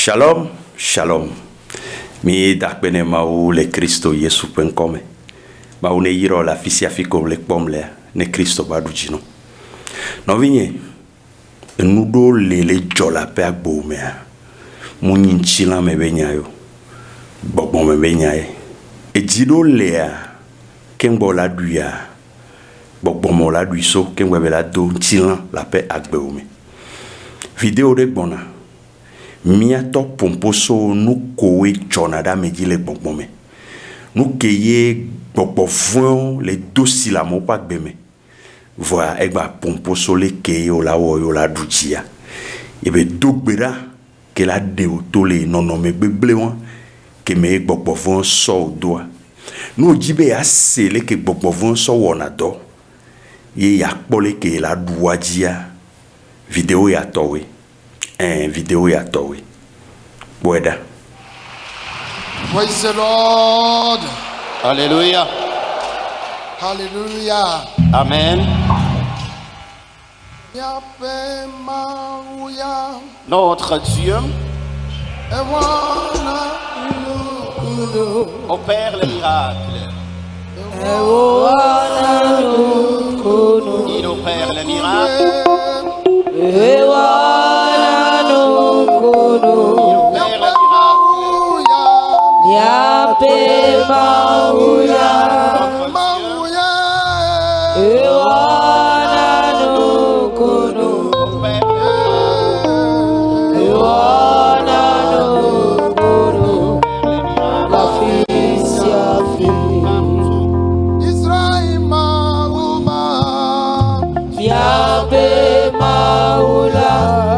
Shalom, shalom. Mi dakbene mau le Christo Yesu penkome. Mau ne yiro la fisia fiko le pomle ne Christo badujino. No vinye nudo lele jola pe agbo me. Munyin chila me benyayo. Bokbon me benyaye. E jido lea kengbo la duya. Bokbon mo la duiso kengbo be la do chila la pe agbo me. Video de bona. Miato pomposo nous kowe tchonada medile bonbome. Nous keye bokbovon les dossiers la mo pas beme. Voilà egba pomposo le keye o la wo yo la dujia. Ebe dogbera ke la de otole non me beblewan ke me bokbovon so doa. Nous jibe assez le ke bokbovon so wona do. Ye yakpole ke la duajia. Vidéo ya towe. Vidéo ya towe. Boeda. Praise the Lord. Alléluia. Hallelujah. Amen. Notre Dieu opère les miracles. Il opère les miracles. Maula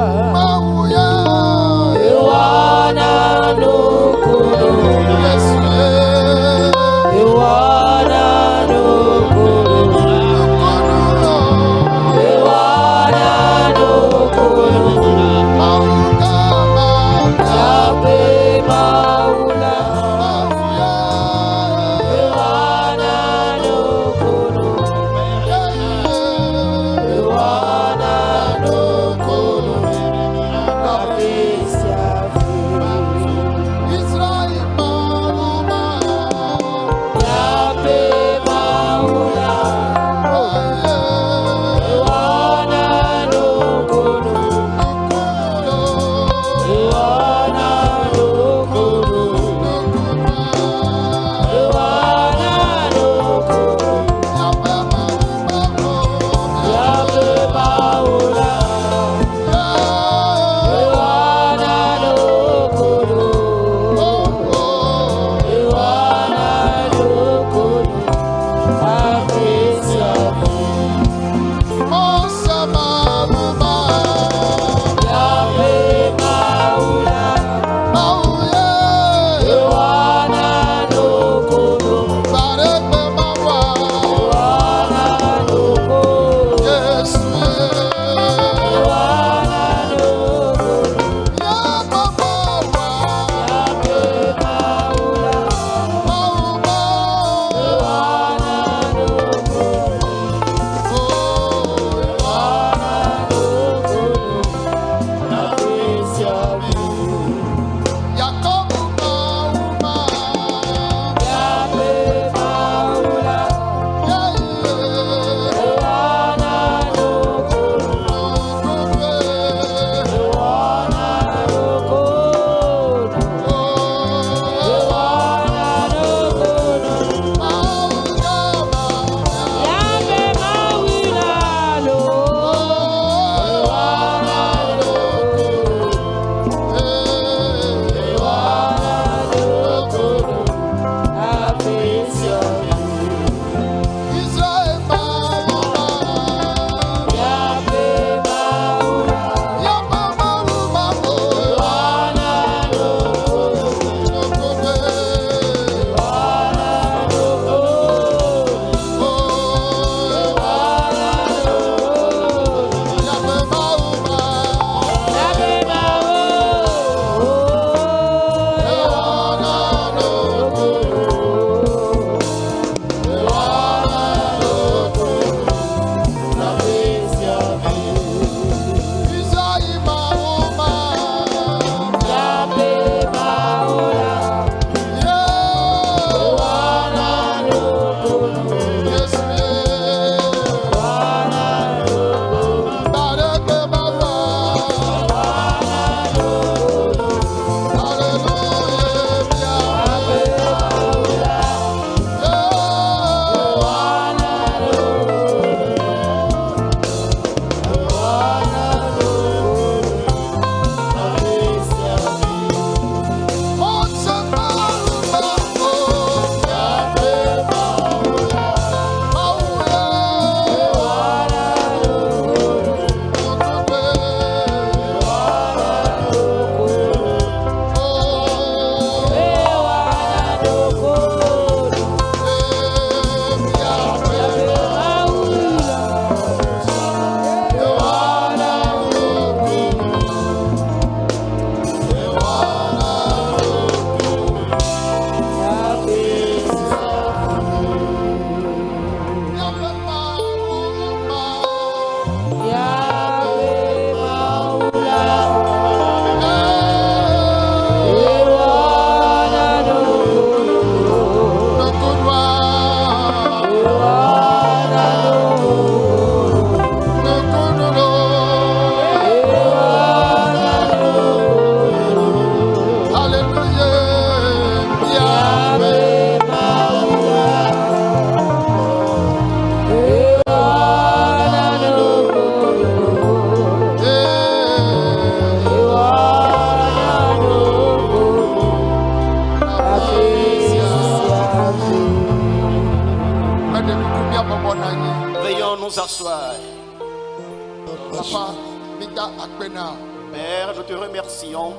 Papa, mida akpena. Père, nous te remercions.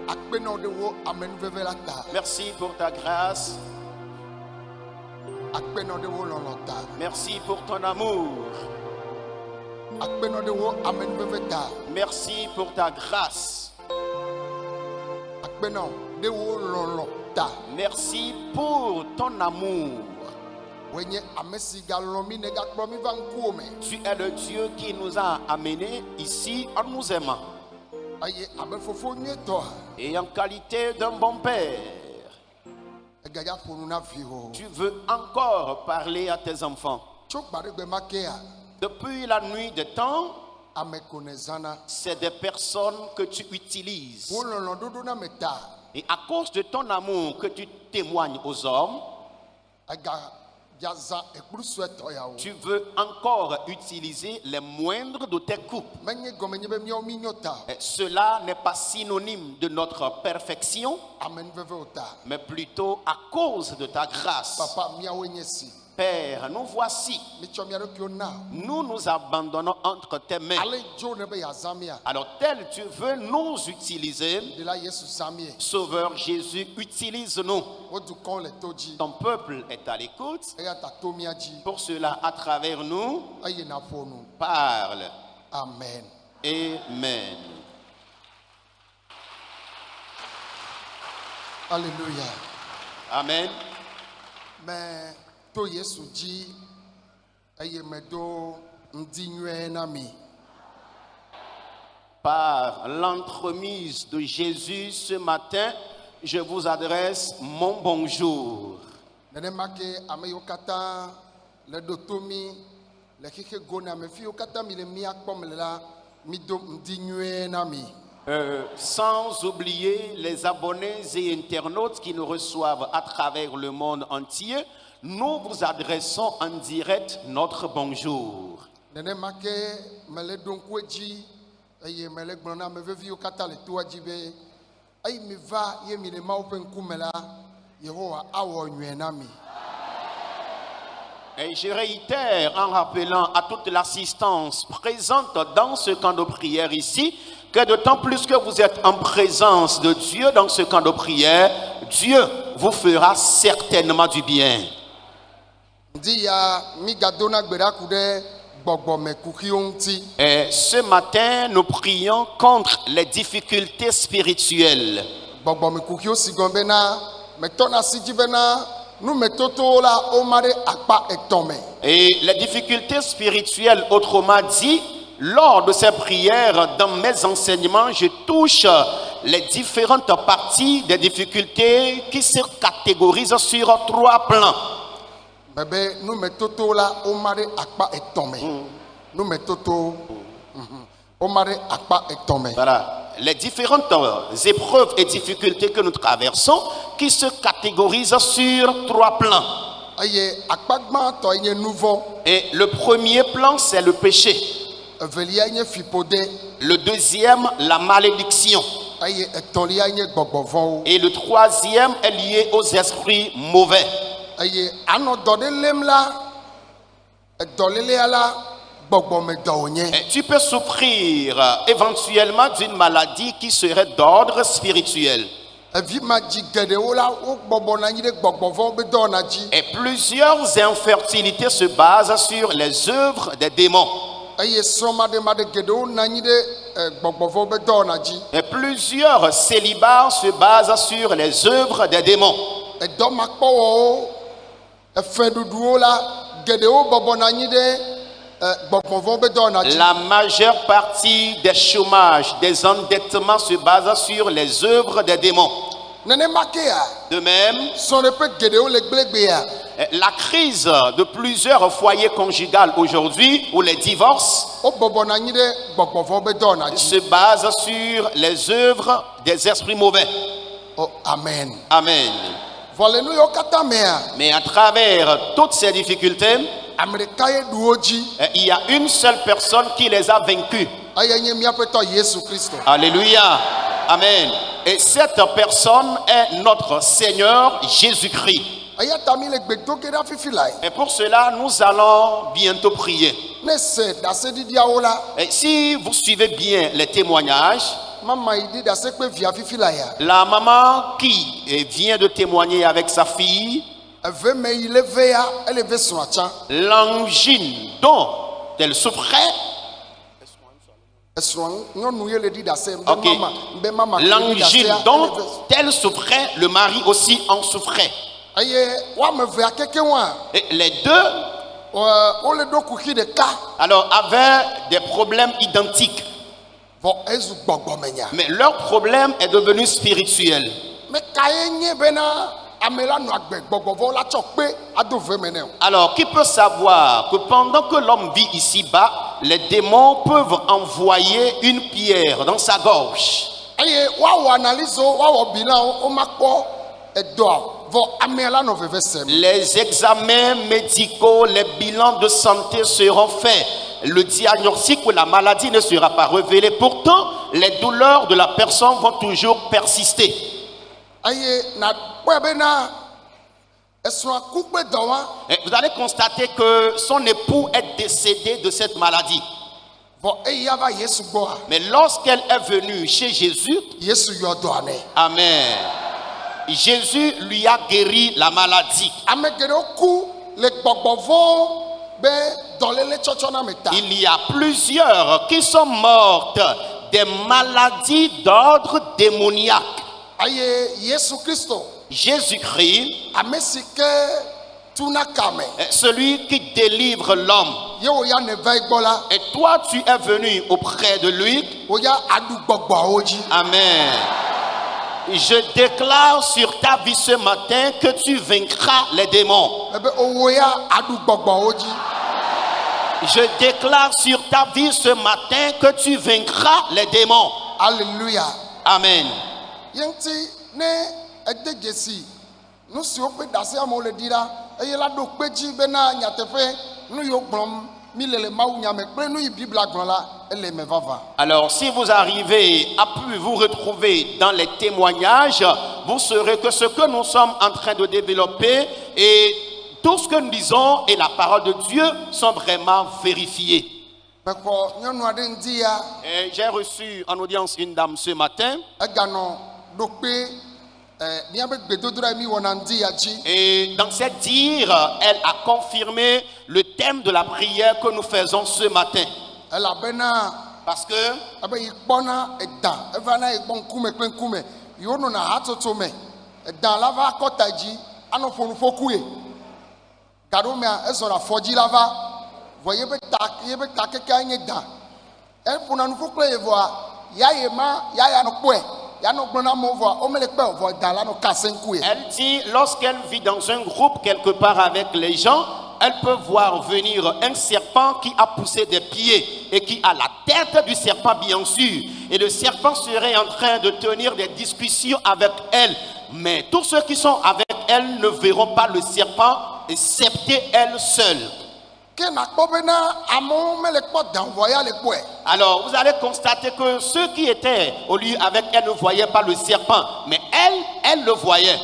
Akpena de wo amen vevelata. Merci pour ta grâce. Akpena de wo lolota. Merci pour ton amour. Akpena de wo amen veveta. Merci pour ta grâce. Akpena de wo lolota. Merci pour ton amour. Wenye amesi galomi nega promi vankuome. Tu es le Dieu qui nous a amenés ici en nous aimant. Aye abe fofo nyeto. Et en qualité d'un bon Père, Egaya ponuna viho. tu veux encore parler à tes enfants. Chok baregbe makea. Depuis la nuit des temps, Ame konezana. c'est des personnes que tu utilises. Wo lolododo na meta. Et à cause de ton amour que tu témoignes aux hommes, Aga jaza ekuru sweto ya wo. tu veux encore utiliser les moindres de tes coupes. Menye gomenye be miao minyota. Et cela n'est pas synonyme de notre perfection, Amen veveota. mais plutôt à cause de ta grâce. Papa miao nyesi. Père, nous voici. Michomiaro kiona. Nous nous abandonnons entre tes mains. Ale jo nebe ya zamia. Alors tel tu veux nous utiliser, De la Yesu zamie. Sauveur Jésus, utilise-nous. Odu kon le toji. Ton peuple est à l'écoute. Eya tatomia ji. Pour cela, à travers nous, Aye na fonu. parle. Amen. Amen. Alléluia. Amen. Mais to Yesu ji. Aye medo ndinywe na mi. Par l'entremise de Jésus ce matin, je vous adresse mon bonjour. Nene make ame yo kata le dotomi le kike gona me fi yo kata mi le mi akpom le la mi do ndinywe na mi. Sans oublier les abonnés et internautes qui nous reçoivent à travers le monde entier, nous vous adressons en direct notre bonjour. Nene make me le don kweji aye me le gbona me vevi yo kata le toa ji be aye mi va ye mi le ma open kumela Yehowa awo nywe na mi. Et je réitère en rappelant à toute l'assistance présente dans ce camp de prière ici, que d'autant plus que vous êtes en présence de Dieu dans ce camp de prière, Dieu vous fera certainement du bien. Ndi ya mi gadona gbera kude gbogbo me kuki onti. Et ce matin, nous prions contre les difficultés spirituelles. Gbogbo me kuki o sigombe na me tona siji bena nu me toto la o mare akpa etome. Et les difficultés spirituelles, autrement dit, lors de ces prières, dans mes enseignements, je touche les différentes parties des difficultés qui se catégorisent sur 3 plans. Bebe nu me toto la o mare akpa etome. Nu me toto o mare akpa etome. Voilà. Les différentes épreuves et difficultés que nous traversons qui se catégorisent sur 3 plans. Aye akpa gba to nye nouveau. Et le premier plan, c'est le péché. Evelia nye fipode. Le deuxième, la malédiction. Aye etolia nye gbogbo von. Et le troisième est lié aux esprits mauvais. Aye ano do de lem la edolele ala gbogbo me do onye. Et tu peux souffrir éventuellement d'une maladie qui serait d'ordre spirituel. Evi ma ji gede wo la wo gbogbo na nyi de gbogbo von be do na ji. Et plusieurs infertilités se basent sur les œuvres des démons. Aye soma de ma de gede wo na nyi de gbogbo von be do na ji. Et plusieurs célibats se basent sur les œuvres des démons. Edo makpo wo efe dudu wo la gede wo gbogbo na nyi de gbogbo von be do na ji. La majeure partie des chômages, des endettements se basent sur les œuvres des démons. Nene make ya. De même, Son pe gede wo le gbelegbe ya. la crise de plusieurs foyers conjugaux aujourd'hui, ou les divorces, O gbogbo na nyi de gbogbo von be do na ji. se basent sur les œuvres des esprits mauvais. Oh amen. Amen. Vole nu yo kata me ya. Mais à travers toutes ces difficultés, Amerika ye duo ji. il y a une seule personne qui les a vaincus. Aye nye miape to Yesu Kristo. Alléluia. Amen. Et cette personne est notre Seigneur Jésus-Christ. eya ta mi le gbedo ge ɖa fifi la Et pour cela, nous allons bientôt prier. ne se dase didiawo la Et si vous suivez bien les témoignages, mama yi di dase kpe via fifi la ya la maman qui vient de témoigner avec sa fille, eve me yi le ve ya ele ve srɔ̃a tsã l'angine dont elle souffrait, esrɔ̃ nyɔnu ye le di dase Ok. mbe mama ke le di l'angine dasea, dont ele ve- elle souffrait, le mari aussi en souffrait. eye woame evea keke wa Et les deux, wole ɖo kuxi ɖeka alors, avaient des problèmes identiques. vɔ ezu gbɔgbɔmenya Mais leur problème est devenu spirituel. me ka ye nye bena ame la nɔ agbe gbɔgbɔvɔ la tsɔ kpe ado ve me ne o Alors, qui peut savoir que pendant que l'homme vit ici-bas, les démons peuvent envoyer une pierre dans sa gorge? eye woawɔ analyse wo woawɔ bilan wo womakpɔ edɔa vɔ amea la nɔ veve sem Les examens médicaux, les bilans de santé seront faits. Le diagnostic ou la maladie ne sera pas révélé. Pourtant, les douleurs de la personne vont toujours persister. eye na kpɔe bena esrɔ̃a ku kpe dɔ wa Et vous allez constater que son époux est décédé de cette maladie. vɔ eya va yesu gbɔa Mais lorsqu'elle est venue chez Jésus, yesu yɔ dɔa nɛ Amen, Jésus lui a guéri la maladie. ame geɖewo ku le gbɔgbɔvɔ be dɔléle tsɔtsɔ na me ta Il y a plusieurs qui sont mortes des maladies d'ordre démoniaque. eye yesu kristo Jésus-Christ ame si ke tuna kame est celui qui délivre l'homme. ye wo ya ne va yi gbɔ la Et toi, tu es venu auprès de lui. wo ya aɖu gbɔgbɔawo dzi Amen. Je déclare sur ta vie ce matin que tu vaincras les démons. ebe wo ya aɖu gbɔgbɔawo dzi Je déclare sur ta vie ce matin que tu vaincras les démons. Alléluia. Amen. Ye ŋuti ne ede dzesi nu siwo ƒe ɖase amewo le ɖi ɖa eye la ɖo kpe dzi bena nyateƒe nu yiwo gblɔm mi le mawu nya me kple nu yi Biblia gblɔ la ele me vava. Alors, si vous arrivez à pu vous retrouver dans les témoignages, vous saurez que ce que nous sommes en train de développer et tout ce que nous disons et la parole de Dieu sont vraiment vérifiés. Mexɔ nyɔnu aɖe ŋdi ya Et j'ai reçu en audience une dame ce matin eganɔ ɖo kpe míabe gbedodoɖa yi mi wɔna ŋdi ya dzi et dans cette dire, elle a confirmé le thème de la prière que nous faisons ce matin. elabena Parce que ebe yi kpɔna edã evana yi gbɔ ŋkume kple ŋkume yiwo nɔna hatsotso me edã la va akɔta dzi anɔ ƒonuƒokue gaɖo mea ezɔna afɔdzi la va vɔ yebe ta kekea nye dã eƒona nuƒo kple ye vɔa ya ye ma ya ya nɔ kpɔe ya nɔ gblɔ na amewo vɔa womele kpe o vɔ dã la nɔ kase ŋkue elle dit, lorsqu'elle vit dans un groupe quelque part avec les gens, elle peut voir venir un serpent qui a poussé des pieds et qui a la tête du serpent, bien sûr. Et le serpent serait en train de tenir des discussions avec elle. Mais tous ceux qui sont avec elle ne verront pas le serpent, excepté elle seule. ke nakpɔ bena amewo mele kpɔ dã vɔ ya le kpɔe Alors, vous allez constater que ceux qui étaient au lieu avec elle ne voyaient pas le serpent. Mais elle le voyait.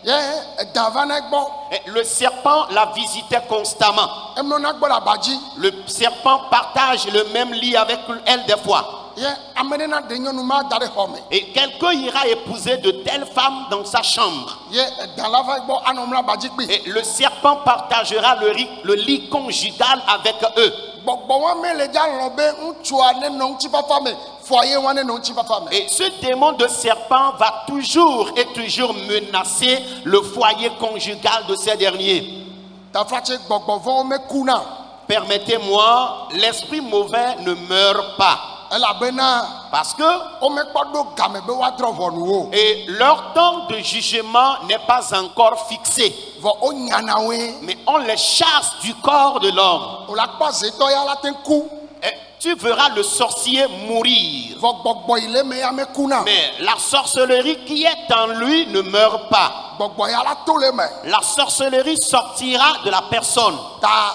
ye edã vana gbɔ Et le serpent la visitait constamment. emlɔna gbɔ le aba dzi Le serpent partage le même lit avec elle des fois. ye ame ɖe na ɖe nyɔnu ma da ɖe xɔ me Et quelqu'un ira épouser de telles femmes dans sa chambre. ye edã la va gbɔ anɔ mlɔ aba dzi kpi Et le serpent partagera le lit conjugal avec eux. gbɔgbɔ wa me le dza lɔn be ŋutsua ne nɔ ŋutifafa me foyer wa ne nɔ ŋutifafa me Et ce démon de serpent va toujours et toujours menacer le foyer conjugal de ces derniers. tafratse gbɔgbɔ vɔwo me kuna Permettez-moi, l'esprit mauvais ne meurt pas. elabena Parce que womekpɔ ɖo game be woadrɔ̃ ʋɔnu wo et leur temps de jugement n'est pas encore fixé. vɔ wonyana woe Mais on les chasse du corps de l'homme. wòle akpɔ zetɔ ya la te ku Et tu verras le sorcier mourir. vɔ gbɔgbɔ yi le me ya mekuna Mais la sorcellerie qui est en lui ne meurt pas. gbɔgbɔ ya la to le me La sorcellerie sortira de la personne. ta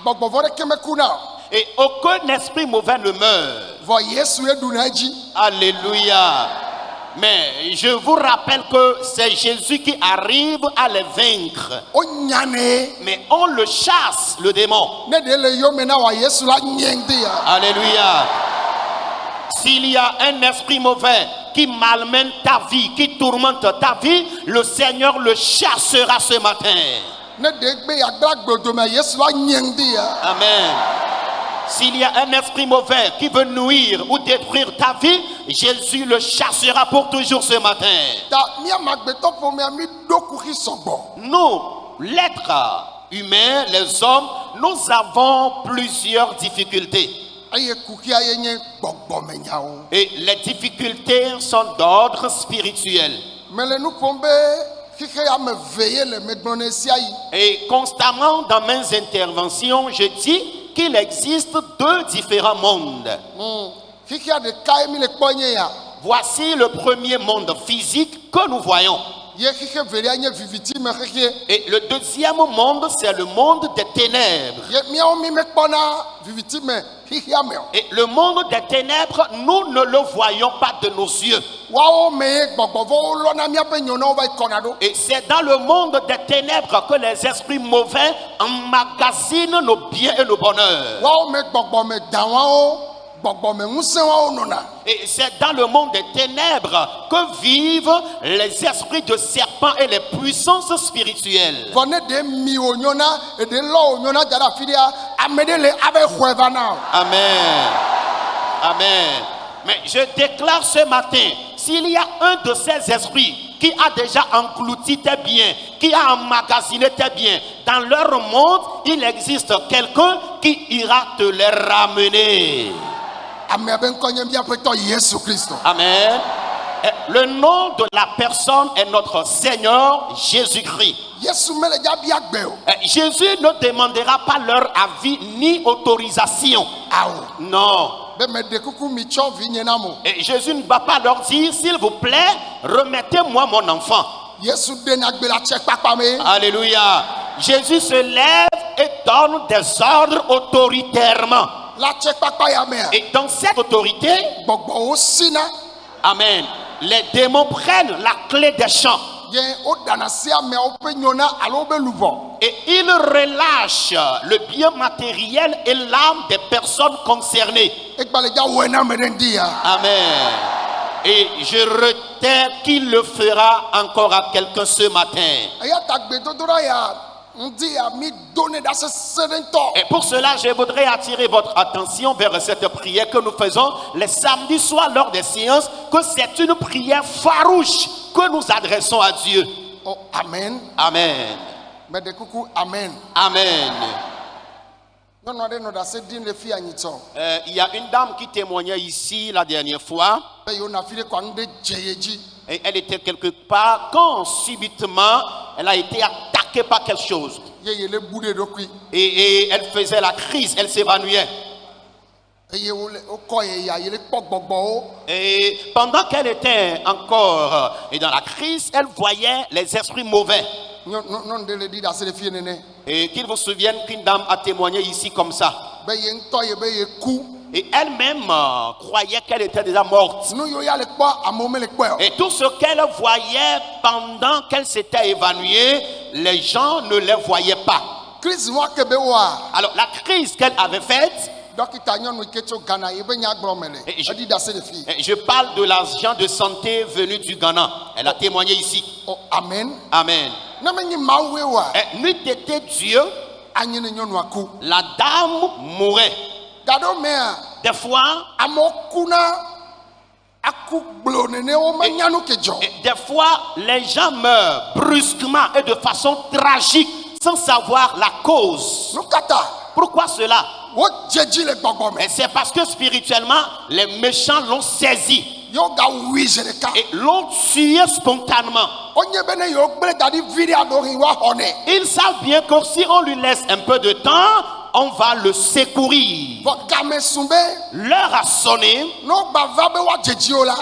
gbɔgbɔ vɔ ɖeke mekuna o. Et aucun esprit mauvais ne meurt. vɔ yesu ye ɖuna edzi Alléluia. Mais je vous rappelle que c'est Jésus qui arrive à les vaincre. Onyane. Mais on le chasse, le démon. Ne de le yo mena wa Yesu la nyeng de ya. Alléluia. S'il y a un esprit mauvais qui malmène ta vie, qui tourmente ta vie, le Seigneur le chassera ce matin. Ne de gbe ya gba gbodo me Yesu la nyeng de ya. Amen. S'il y a un esprit mauvais qui veut nuire ou détruire ta vie, Jésus le chassera pour toujours ce matin. Ta mi amagbeto po mi ami doku ki sogbo. Nous, l'être humain, les hommes, nous avons plusieurs difficultés. Aye kuki aye nye gbogbo me nyawo. Et les difficultés sont d'ordre spirituel. Mais le nous pombe kike ya me veiller le me gbone si ayi. Et constamment dans mes interventions, je dis qu'il existe deux différents mondes. Kike ya de kai mi le kponye ya. Voici le premier monde physique que nous voyons. Ye kike velia nye viviti me kike. Et le deuxième monde, c'est le monde des ténèbres. Ye mi o mi me kpona viviti me kike ya me. Et le monde des ténèbres, nous ne le voyons pas de nos yeux. Wa o me gbogbo vo lo na mi ape nyona o va ikonado. Et c'est dans le monde des ténèbres que les esprits mauvais emmagasinent nos biens et nos bonheurs. Wa o me gbogbo me dawa o. Et c'est dans le monde des ténèbres que vivent les esprits de serpents et les puissances spirituelles. Amen. Amen. Mais je déclare ce matin, s'il y a un de ces esprits qui a déjà englouti tes biens, qui a emmagasiné tes biens, dans leur monde, il existe quelqu'un qui ira te les ramener. Amen. Le nom de la personne est notre Seigneur Jésus-Christ. Jésus ne demandera pas leur avis ni autorisation. Non. Et Jésus ne va pas leur dire, s'il vous plaît, remettez-moi mon enfant. Alléluia. Jésus se lève et donne des ordres autoritairement. Et dans cette autorité, amen, les démons prennent la clé des champs. Et ils relâchent le bien matériel et l'âme des personnes concernées. Amen. Et je retiens qu'il le fera encore à quelqu'un ce matin. Et pour cela, je voudrais attirer votre attention vers cette prière que nous faisons les samedis soirs lors des séances, que c'est une prière farouche que nous adressons à Dieu. Oh, amen. Amen. Amen. Amen. Il y a une dame qui témoignait ici la dernière fois. Et elle était quelque part quand subitement elle a été attaquée par quelque chose. Et elle faisait la crise, elle s'évanouissait. Et pendant qu'elle était encore dans la crise, elle voyait les esprits mauvais. Et qu'il vous souvienne qu'une dame a témoigné ici comme ça. Et elle-même croyait qu'elle était déjà morte. Et tout ce qu'elle voyait pendant qu'elle s'était évanouie, les gens ne les voyaient pas. Alors la crise qu'elle avait faite, et je parle de l'agent de santé venu du Ghana. Elle a témoigné ici. Oh, amen. Amen. Et n'eût été Dieu, la dame mourait. Des fois, et des fois, les gens meurent brusquement et de façon tragique sans savoir la cause. Pourquoi cela? Et c'est parce que spirituellement, les méchants l'ont saisi et l'ont tué spontanément. Ils savent bien que si on lui laisse un peu de temps, on va le secourir. L'heure a sonné.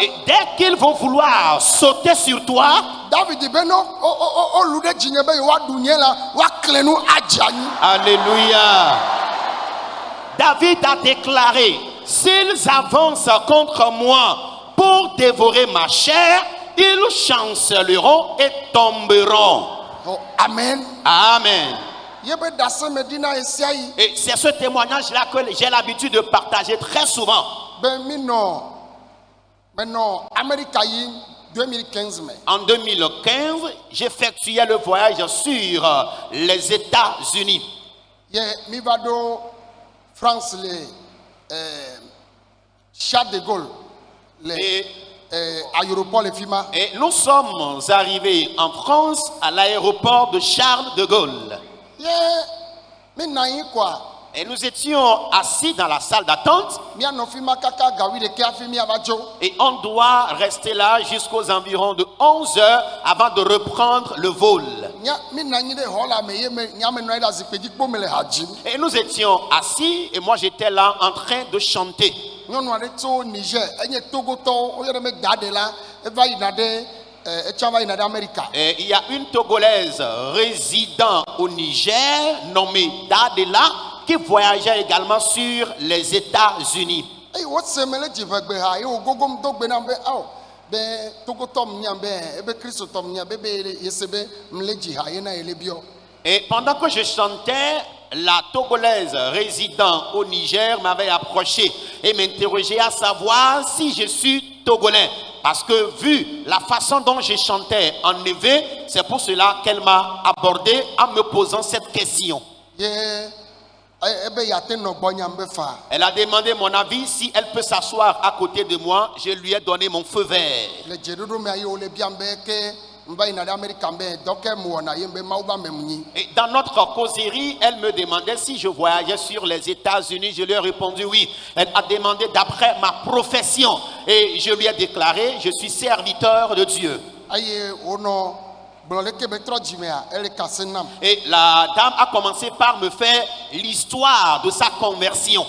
Et dès qu'ils vont vouloir sauter sur toi, alléluia. David a déclaré, s'ils avancent contre moi, pour dévorer ma chair, ils chanceleront et tomberont. Oh, amen. Amen. Yebe dase medina esiayi. Et c'est ce témoignage-là que j'ai l'habitude de partager très souvent. Ben maintenant America yi 2015 mai. En 2015, j'effectuais le voyage sur les États-Unis. Ye mi va do France le Charles de Gaulle le aéroport le FIMA. Et nous sommes arrivés en France à l'aéroport de Charles de Gaulle. Ye mi na yi quoi. Et nous étions assis dans la salle d'attente. Mi ano FIMA kaka gawi de ke afi mi avajo. Et on doit rester là jusqu'aux environs de 11 heures avant de reprendre le vol. Nya mi na yi de hola me ye me nya me no ida zikpeji po me le haji. Et nous étions assis et moi j'étais là en train de chanter. Nyɔnu aɖe tso Niger enye Togotɔ woyɔna me Gadela eva yina ɖe etsã va yina ɖe Amerika. Et il y a une Togolaise résidant au Niger nommée Dadela qui voyageait également sur les États-Unis. Eye wose me le dziƒegbe ha ye wogogom do gbe nam be awo be Togotɔ m nya be ebe Kristotɔ m nya be yese be m le dzi ha yena ye le biɔ. Et pendant que je chantais, la Togolaise résidant au Niger m'avait approché et m'interrogeait à savoir si je suis Togolais. Parce que vu la façon dont je chantais en éveil, c'est pour cela qu'elle m'a abordé en me posant cette question. Ye ebe yate nɔ gbɔ nyam be fa. Elle a demandé mon avis si elle peut s'asseoir à côté de moi. Je lui ai donné mon feu vert. Le dzeɖoɖo mea ye wole biam be ke m va yina ɖe Amerika be dɔ ke m wɔna ye be Mawu ba me m nyi. Et dans notre causerie, elle me demandait si je voyageais sur les États-Unis. Je lui ai répondu oui. Elle a demandé d'après ma profession. Et je lui ai déclaré, je suis serviteur de Dieu. Eye wonɔ gblɔ leke be trɔ dzimea ele kase nam. Et la dame a commencé par me faire l'histoire de sa conversion.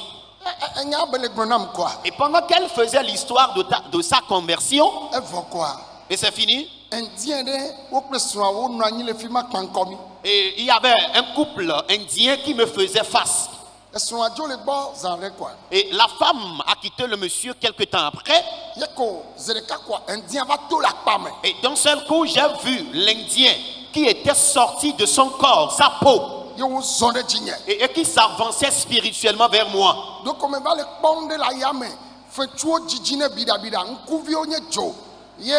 Enya be le gblɔ nam quoi. Et pendant qu'elle faisait l'histoire de sa conversion, Evɔ quoi. et c'est fini, Indien ɖe wo kple srɔ̃a wonɔ anyi le fi ma kpankɔmi. et il y avait un couple indien qui me faisait face. Esrɔ̃a dzo le gbɔ zã ɖe quoi. Et la femme a quitté le monsieur quelque temps après. Ye ko zi ɖeka quoi Indien va to le akpa me. Et d'un seul coup, j'ai vu l'Indien qui était sorti de son corps, sa peau, Ye wo zɔ ɖe dzinye. et qui s'avançait spirituellement vers moi. Doko me va le kpɔm ɖe le ayame. Fetsuwo dzidzi ne biɖabiɖa. Ŋkuviwo nye dzo. Ye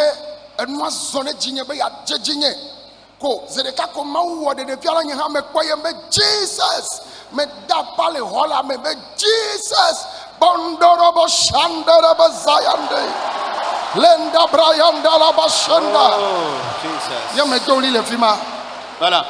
enua zɔ ɖe dzinye be yadze dzinye. Ko zi ɖeka ko Mawu wɔ ɖeɖefia le nye hã me kpɔ ye be Jesus. Me da pa le xɔ la me be Jesus. Bɔndɔrɔbɔ shandɔrɔbɔ zayande. Lenda brayanda la ba shanda. Jesus. Ye me do li le fi ma. Voilà.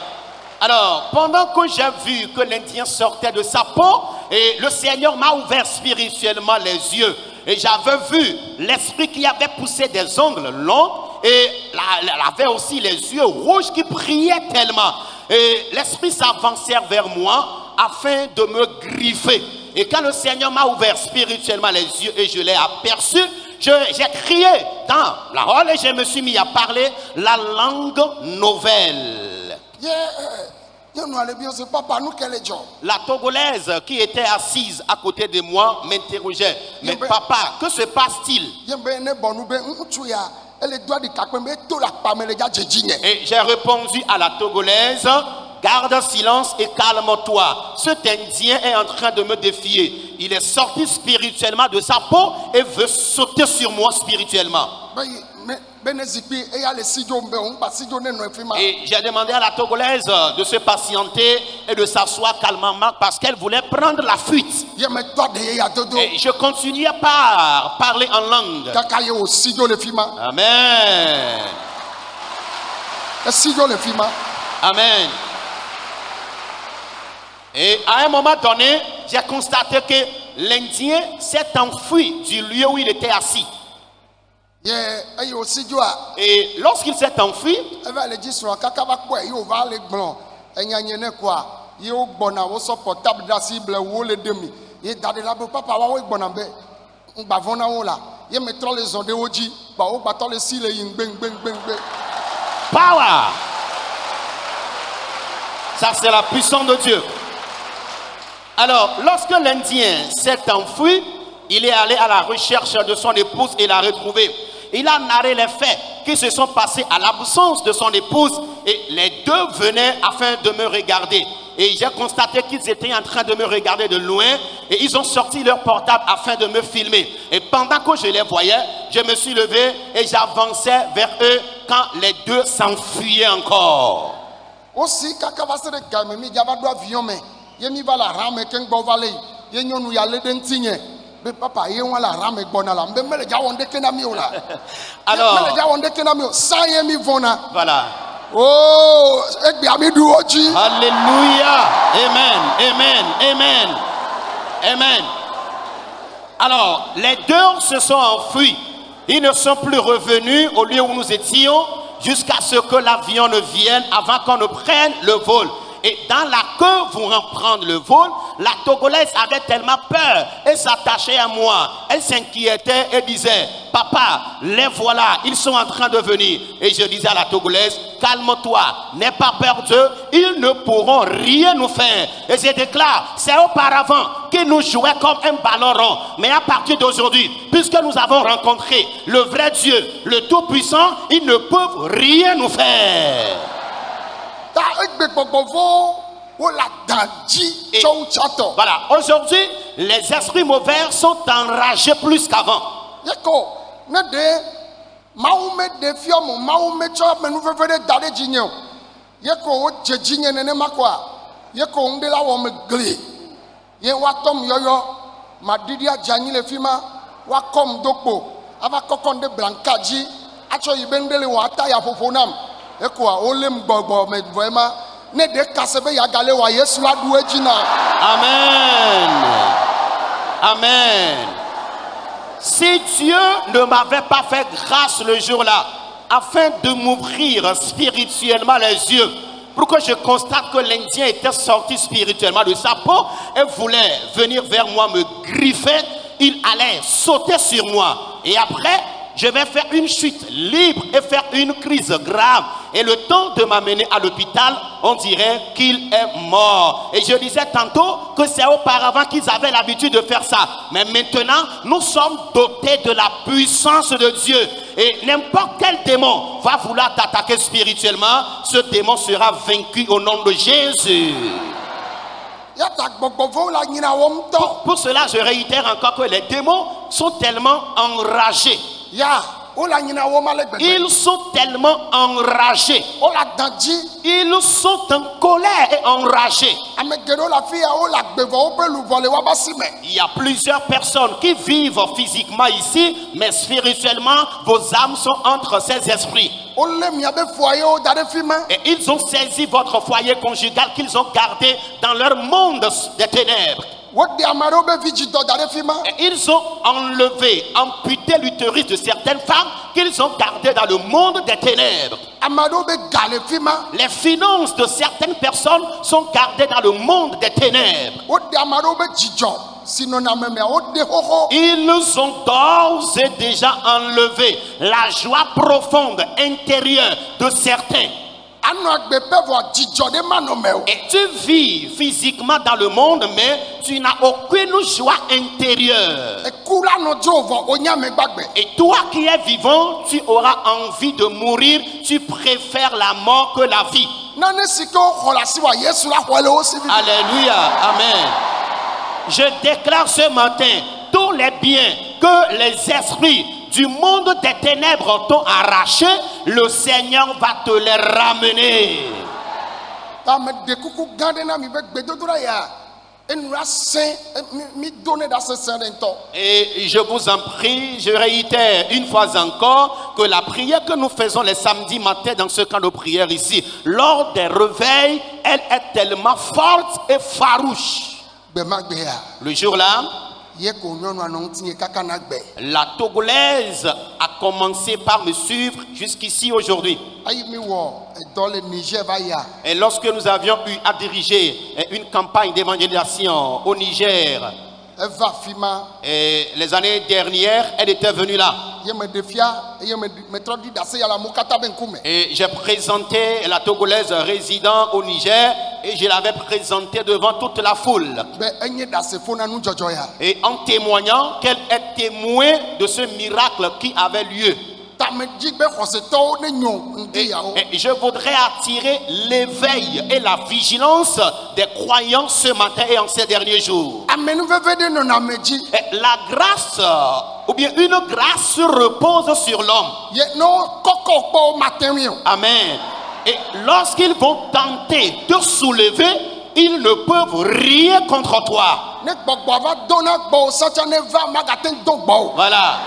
Alors, pendant que j'ai vu que l'Indien sortait de sa peau, et le Seigneur m'a ouvert spirituellement les yeux, et j'avais vu l'esprit qui avait poussé des ongles longs, et elle avait aussi les yeux rouges qui brillaient tellement. Et l'esprit s'avançait vers moi afin de me griffer. Et quand le Seigneur m'a ouvert spirituellement les yeux et je l'ai aperçu, j'ai crié dans la hall et je me suis mis à parler la langue nouvelle. Nyɔnu ale bi ose papa nu kele dzɔ. La Togolaise qui était assise à côté de moi m'interrogeait. Mais papa, que se passe-t-il? Ye be ne bɔnu be ŋutsu ya ele do aɖi kakpe be to le akpa me le dza dzedzi nye. Et j'ai répondu à la Togolaise, garde silence et calme-toi. Cet Indien est en train de me défier. Il est sorti spirituellement de sa peau et veut sauter sur moi spirituellement. Be ne zikpi eya le sidzo be o ŋkpa sidzo ne nɔ fi ma. Et j'ai demandé à la Togolaise de se patienter et de s'asseoir calmement parce qu'elle voulait prendre la fuite. Ye me tɔ de ye ya dodo. Et je continuais par parler en langue. Kaka ye o sidzo le fi ma. Amen. E sidzo le fi ma. Amen. Et à un moment donné, j'ai constaté que l'Indien s'est enfui du lieu où il était assis. Ye eye o sidzoa. Et lorsqu'il s'est enfui, Eva le dzi srɔ̃a kaka va kpɔe ye o va le gblɔ enyanye ne koa ye wo gbɔna wo sɔ portable ɖe asi ble wo le de mi. Ye da ɖe la be papa wa wo gbɔna be ŋgba vɔ na wo la. Ye me trɔ le zɔ ɖe wo dzi ba wo gbatɔ le si le yim gbeŋgbeŋgbeŋgbe. power. Ça, c'est la puissance de Dieu. Alors, lorsque l'Indien s'est enfui, Il est allé à la recherche de son épouse et l'a retrouvée. Il a narré les faits qui se sont passés à l'absence de son épouse et les deux venaient afin de me regarder. Et j'ai constaté qu'ils étaient en train de me regarder de loin et ils ont sorti leur portable afin de me filmer. Et pendant que je les voyais, je me suis levé et j'avançais vers eux quand les deux s'enfuyaient encore. Aussi, kakavase de gamemi, diabado avion, mais yemi va la rame, kengo valley, yenyon ya ledentinye. Mais papa, yéwa la rame bonala, mais le gawonde kenamiola. Alors, le gawonde kenamio, sans yemi vona. voilà. Oh, ekbi amidou oji. Alléluia. Amen. Amen. Amen. Amen. Alors, les deux se sont enfuis. Ils ne sont plus revenus au lieu où nous étions jusqu'à ce que l'avion ne vienne avant qu'on ne prenne le vol. Et dans la queue pour reprendre le vol, la Togolaise avait tellement peur et s'attachait à moi. Elle s'inquiétait et disait, papa, les voilà, ils sont en train de venir. Et je disais à la Togolaise, calme-toi, n'aie pas peur d'eux, ils ne pourront rien nous faire. Et je déclare, c'est auparavant qu'ils nous jouaient comme un ballon rond. Mais à partir d'aujourd'hui, puisque nous avons rencontré le vrai Dieu, le Tout-Puissant, ils ne peuvent rien nous faire. Et voilà, aujourd'hui, les esprits mauvais sont enragés plus qu'avant. Amen. Amen. Si Dieu ne m'avait pas fait grâce le jour-là, afin de m'ouvrir spirituellement les yeux, pour que je constate que l'Indien était sorti spirituellement de sa peau et voulait venir vers moi me griffer, il allait sauter sur moi. Et après, je vais faire une chute libre et faire une crise grave. Et le temps de m'amener à l'hôpital, on dirait qu'il est mort. Et je disais tantôt que c'est auparavant qu'ils avaient l'habitude de faire ça. Mais maintenant, nous sommes dotés de la puissance de Dieu. Et n'importe quel démon va vouloir t'attaquer spirituellement, ce démon sera vaincu au nom de Jésus. Pour cela, je réitère encore que les démons sont tellement enragés. Ils sont tellement enragés. Ils sont en colère et enragés. Il y a plusieurs personnes qui vivent physiquement ici, mais spirituellement, vos âmes sont entre ces esprits. Et ils ont saisi votre foyer conjugal qu'ils ont gardé dans leur monde des ténèbres. Et ils ont enlevé, amputé l'utérus de certaines femmes qu'ils ont gardées dans le monde des ténèbres. Les finances de certaines personnes sont gardées dans le monde des ténèbres. Ils ont d'ores et déjà enlevé la joie profonde intérieure de certains. Et tu vis physiquement dans le monde, mais tu n'as aucune joie intérieure. Et toi qui es vivant, tu auras envie de mourir. Tu préfères la mort que la vie. Alléluia, amen. Je déclare ce matin, tous les biens que les esprits du monde des ténèbres t'ont arraché, le Seigneur va te les ramener. Et je vous en prie, je réitère une fois encore que la prière que nous faisons les samedis matins dans ce camp de prière ici, lors des réveils, elle est tellement forte et farouche. Le jour-là, la Togolaise a commencé par me suivre jusqu'ici aujourd'hui. Et lorsque nous avions eu à diriger une campagne d'évangélisation au Niger, et les années dernières, elle était venue là. Et j'ai présenté la Togolaise résidant au Niger Et je l'avais présenté devant toute la foule. be enye dasefo na nu dzɔdzɔ ya. Et en témoignant qu'elle est témoin de ce miracle qui avait lieu. Tamedzi be xɔsetɔwo ne nyo ŋdi yawo. Et je voudrais attirer l'éveil et la vigilance des croyants ce matin et en ces derniers jours. Amenuveve de nɔname dzi. Et la grâce, ou bien une grâce repose sur l'homme. Ye no kɔkɔ kpɔ matɛmi o. Amen. Et lorsqu'ils vont tenter de soulever, ils ne peuvent rien contre toi. Ne gbɔgbɔ va dɔna gbɔ o sɔtsɔ ne va magate do gbɔ o. Voilà.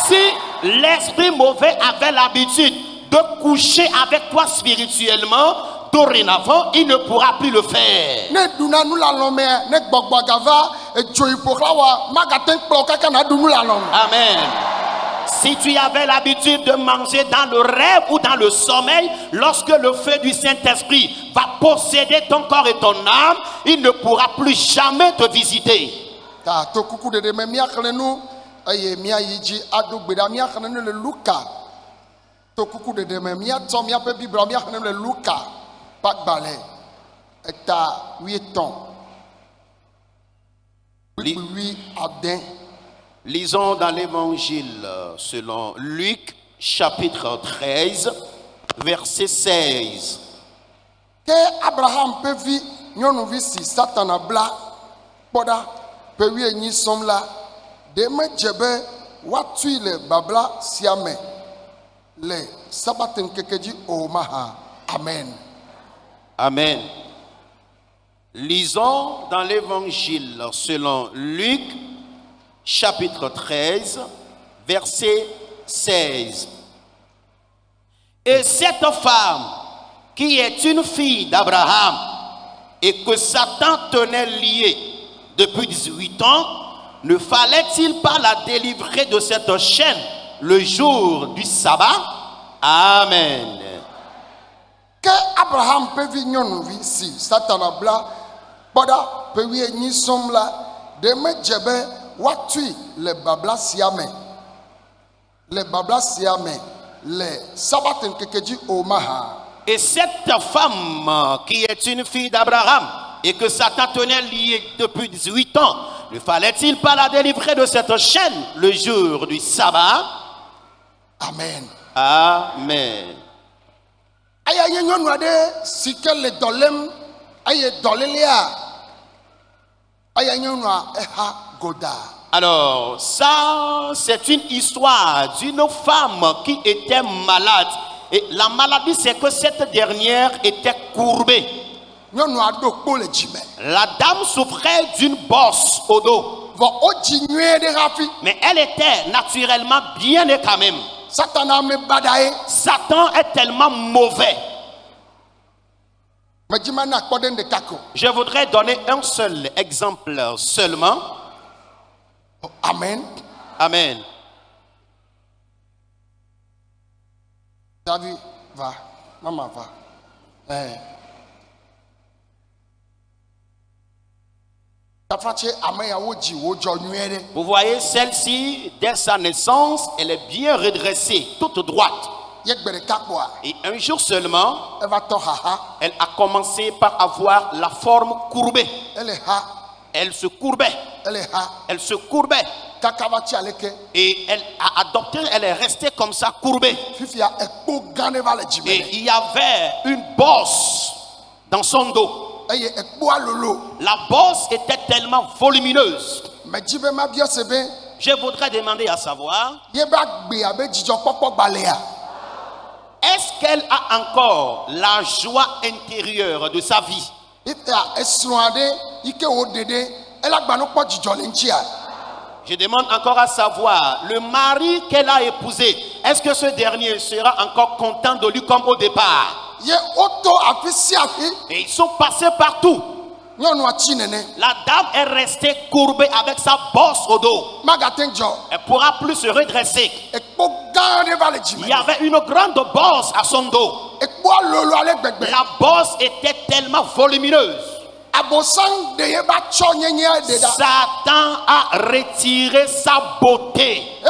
Si l'esprit mauvais avait l'habitude de coucher avec toi spirituellement, dorénavant, il ne pourra plus le faire. Ne duna nu la lɔmɛ ne gbɔgbɔ gava etso iƒoxla wa magate kplɔ kaka na du nu la lɔmɛ. Amen. Si tu avais l'habitude de manger dans le rêve ou dans le sommeil, lorsque le feu du Saint-Esprit va posséder ton corps et ton âme, il ne pourra plus jamais te visiter. Ta to kuku de me miaxlẽ nu eye miayi dzi ado gbe ɖa miaxlẽ nu le Luka. To kuku de me miatsɔ miaƒe Biblia miaxlẽ nu le Luka ƒe agbalẽ eta 8 wi ade. Lisons dans l'évangile selon Luc, chapitre 13, verset 16. Ke Abraham ƒe vi nyɔnuvi si Satana bla kpɔ ɖa ƒe 18 sɔm la, ɖe medze be woatui le babla sia me le sabat ŋkeke dzi o mahã. Amen. Amen. Lisons dans l'évangile selon Luc, chapitre 13, verset 16. Et cette femme, qui est une fille d'Abraham, et que Satan tenait liée depuis 18 ans, ne fallait-il pas la délivrer de cette chaîne le jour du sabbat? Amen. Ke Abraham ƒe vi nyɔnuvi si Satana bla kpɔ ɖa ƒe 18 sɔm la, ɖe medze be woatui le babla sia me le sabat ŋkeke dzi o mahã. Et cette femme qui est une fille d'Abraham et que Satan tenait liée depuis 18 ans, ne fallait-il pas la délivrer de cette chaîne le jour du sabbat? Amen. Amen. Aya nye nyɔnu aɖe si ke le dɔ lém eye dɔlélia aya nyɔnua eha goda. Alors, ça, c'est une histoire d'une femme qui était malade. Et la maladie, c'est que cette dernière était courbée. Nyɔnua ɖo kpo le dzime. La dame souffrait d'une bosse au dos. Vɔ wodzi nyuie ɖe hafi. Mais elle était naturellement bien née quand même. Satana me badaye. Satan est tellement mauvais. Medzima na kpɔ ɖe ɖeka ko. Je voudrais donner un seul exemple seulement. Amen. Amen. Davi va, maman va. Vous voyez celle-ci, dès sa naissance, elle est bien redressée, toute droite. Et un jour seulement, elle a commencé par avoir la forme courbée. Elle se courbait. Elle se courbait. Et elle a adopté, elle est restée comme ça courbée. Et il y avait une bosse dans son dos. La bosse était tellement volumineuse. Je voudrais demander à savoir, est-ce qu'elle a encore la joie intérieure de sa vie? Je demande encore à savoir, le mari qu'elle a épousé, est-ce que ce dernier sera encore content de lui comme au départ? Et ils sont passés partout. La dame est restée courbée avec sa bosse au dos. Elle ne pourra plus se redresser. Il y avait une grande bosse à son dos. La bosse était tellement volumineuse. Satan a retiré sa beauté.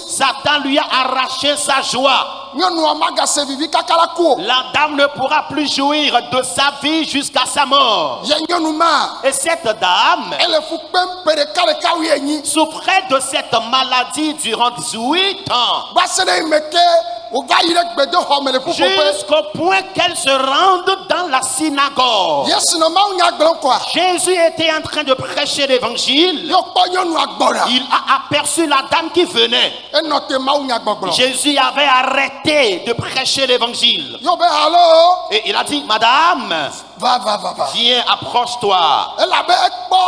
Satan lui a arraché sa joie. nyɔnua magase vivi kaka la ku o. La dame ne pourra plus jouir de sa vie jusqu'à sa mort. Ye nyɔnu ma. Et cette dame Elle fu kpem ƒe ɖeka wu enyi. souffrait de cette maladie durant 18 ans. Va se ɖe yi me ke wòva yi ɖe gbedoxɔ me le ƒuƒoƒe. Jusqu'au point qu'elle se rende dans la synagogue. Yesu nɔ mawu nya gblɔm koa. Jésus était en train de prêcher l'évangile. Yɔ kpɔ nyɔnua gbɔna. Il a aperçu la dame qui venait. Enɔ te mawu nya gbɔgblɔ. Jésus avait arrêté de prêcher l'évangile. Yɔ be alo. Et il a dit, Madame, Va. viens, approche-toi. Elabe ekpɔ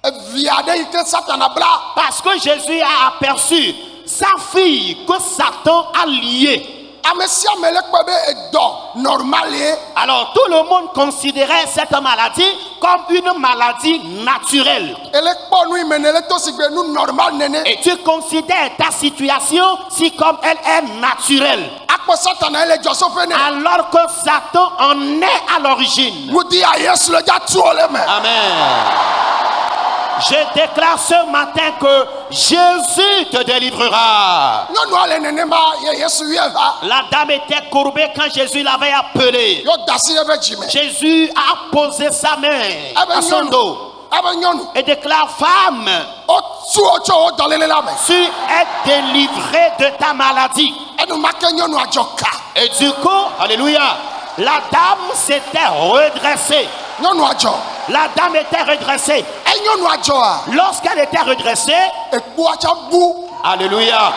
evia ɖe yi ke Satana bla. Parce que Jésus a aperçu sa fille que Satan a liée. Ame sia ame le kpɔ be edɔ normal ye. Alors tout le monde considérait cette maladie comme une maladie naturelle. Ele kpɔ nu yi me ne le to si gbe nu normal nene. Et tu considères ta situation si comme elle est naturelle. Akpɔ Satana ele dzɔsɔƒe ne. Alors que Satan en est à l'origine. Ŋuti a Yesu le dza tu o le me. Amen. Je déclare ce matin que Jésus te délivrera. Nyɔnua le nenema ye Yesu yɔ va. La dame était courbée quand Jésus l'avait appelée. Yɔ da si eƒe dzime. Jésus a posé sa main à son dos Ebe nyɔnu. et déclare, femme, O tu o tso o dɔlele la me. tu es délivrée de ta maladie. Enumake nyɔnua dzɔ ka. Et du coup, alléluia, la dame s'était redressée. Nyɔnua dzɔ. La dame était redressée. Nyɔnua dzɔa. Lorsqu'elle était redressée, Ekpoa tsa bu. alléluia,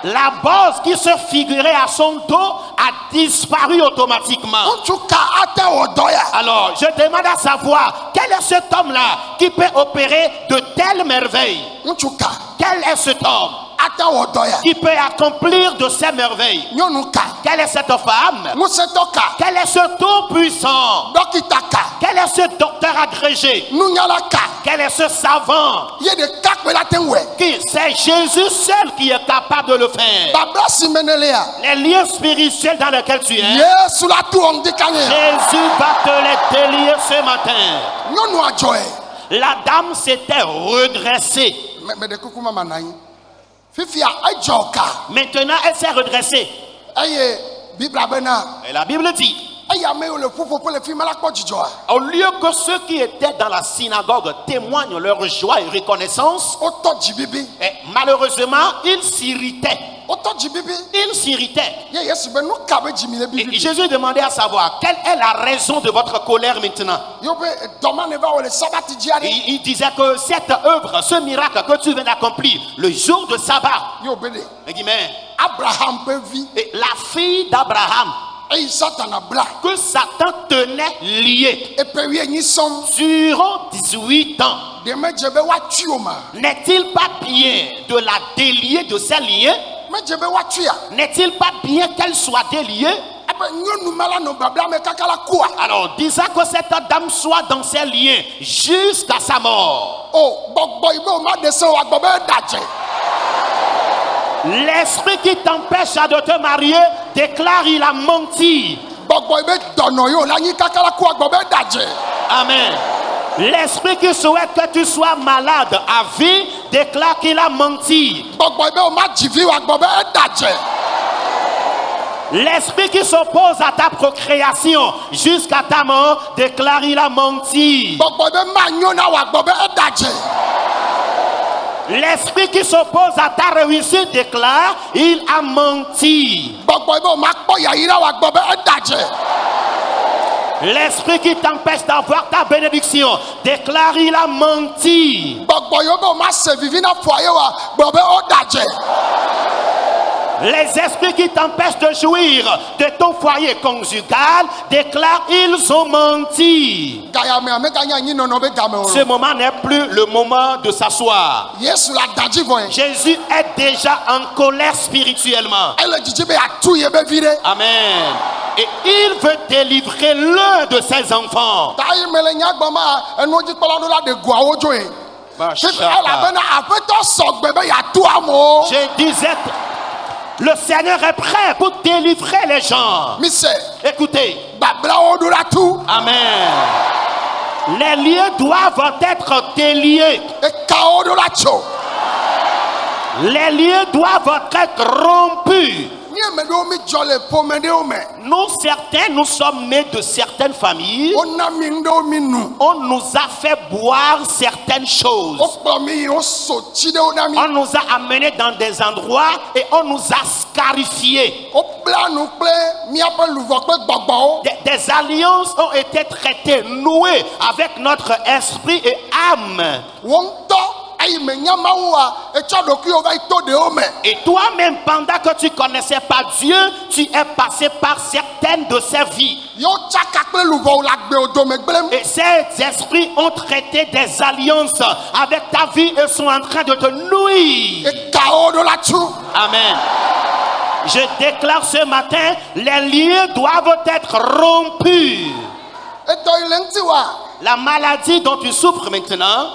la bosse qui se figurait à son dos a disparu automatiquement. Ŋutsu ka ate wɔ dɔ ya. Alors, je demande à savoir, quel est cet homme-là qui peut opérer de telles merveilles? Ŋutsu ka Quel est cet homme ate wɔ dɔ ya. qui peut accomplir de ces merveilles? Nyɔnu ka. Quelle est cette femme? Ŋusẽtɔ ka. Quel est ce tout-puissant? Dɔkita ka. Quel est ce docteur agrégé? Nunyala ka. Quel est ce savant? Ye ɖeka kpe la te ŋu wɛ. Qui c'est Jésus seul qui est capable de le faire. Babla si me ne le ya. Les liens spirituels dans lesquels tu es, Yesu la tu wɔm di ka nye. Jésus va te les délier ce matin. Nyɔnua dzɔ ye. La dame s'était redressée. Me de kuku ma na anyi. Fifia edzɔ ka. Maintenant, elle s'est redressée. Eye Bibla bena. Et la Bible dit, Eye ame yiwo le ƒuƒoƒe le fi ma la kpɔ dzidzɔa. au lieu que ceux qui étaient dans la synagogue témoignent leur joie et reconnaissance, Wotɔ dzibibi. et malheureusement, ils s'irritaient. Wotɔ dzibibi. Ils s'irritaient. Ye Yesu be nu ka be dzimi le Et bibi. Jésus demandait à savoir, quelle est la raison de votre colère maintenant? Yo be dɔma ne va wɔ le sabati dzi aɖe. Il disait que cette œuvre, ce miracle que tu viens d'accomplir, le jour de sabbat, Yo be de. Abraham, Abraham ƒe vi. et la fille d'Abraham, Eye Satana bla. que Satan tenait liée Eƒe wienyi sɔm. durant 18 ans. De me dze be woatui o ma. N'est-il pas bien de la délier de ses liens? Me dze be woatuia. N'est-il pas bien qu'elle soit déliée? Ebe nyɔnu ma la nɔ babla me kaka la kua. Alors, disant que cette dame soit dans ses liens jusqu'à sa mort. O gbɔgbɔ yi be o ma de se o agbɔ be edadze. L'esprit qui t'empêche de te marier déclare il a menti. Gbɔgbɔ yi be dɔnɔ yi o la nyi kaka la ku agbɔ be edadze. Amen. L'esprit qui souhaite que tu sois malade à vie déclare qu'il a menti. Gbɔgbɔ yi be o ma dzi vi o agbɔ be edadze. L'esprit qui s'oppose à ta procréation jusqu'à ta mort déclare il a menti. Gbɔgbɔ yi be ma nyo na o agbɔ be edadze. L'esprit qui s'oppose à ta réussite déclare il a menti. Gbɔgbɔ yi be o ma kpɔ yayira o agbɔ be edadze. L'esprit qui t'empêche d'avoir ta bénédiction déclare il a menti. Gbɔgbɔ yi be o ma se vivi na foyer o agbɔ be odadze. Les esprits qui t'empêchent de jouir de ton foyer conjugal déclarent ils ont menti. Gayame ame ganya anyi nɔnɔ be game o. Ce moment n'est plus le moment de s'asseoir. Yesu la dadzi vɔ ye. Jésus est déjà en colère spirituellement. Ele dzidzi be atu ye be vi ɖe. Amen. Et il veut délivrer l'un de ses enfants. Ta yi me le nyagbɔ ma enudzikpɔla ɖo la de goawo dzo ye. Elabena aƒetɔ sɔgbe be yatu amewo. Je disais, le Seigneur est prêt pour délivrer les gens. Mise. Écoutez. Bablawo ɖo la tu. Amen. Les lieux doivent être déliés. Ekawo ɖo la tso. Les lieux doivent être rompus. Nous, certains, nous sommes nés de certaines familles. On nous a fait boire certaines choses. On nous a amenés dans des endroits et on nous a scarifiés. Des alliances ont été traitées, nouées avec notre esprit et âme. Et toi-même, pendant que tu connaissais pas Dieu, tu es passé par certaines de ces vies. Et ces esprits ont traité des alliances avec ta vie et sont en train de te nuire. Amen. Je déclare ce matin, les liens doivent être rompus. La maladie dont tu souffres maintenant,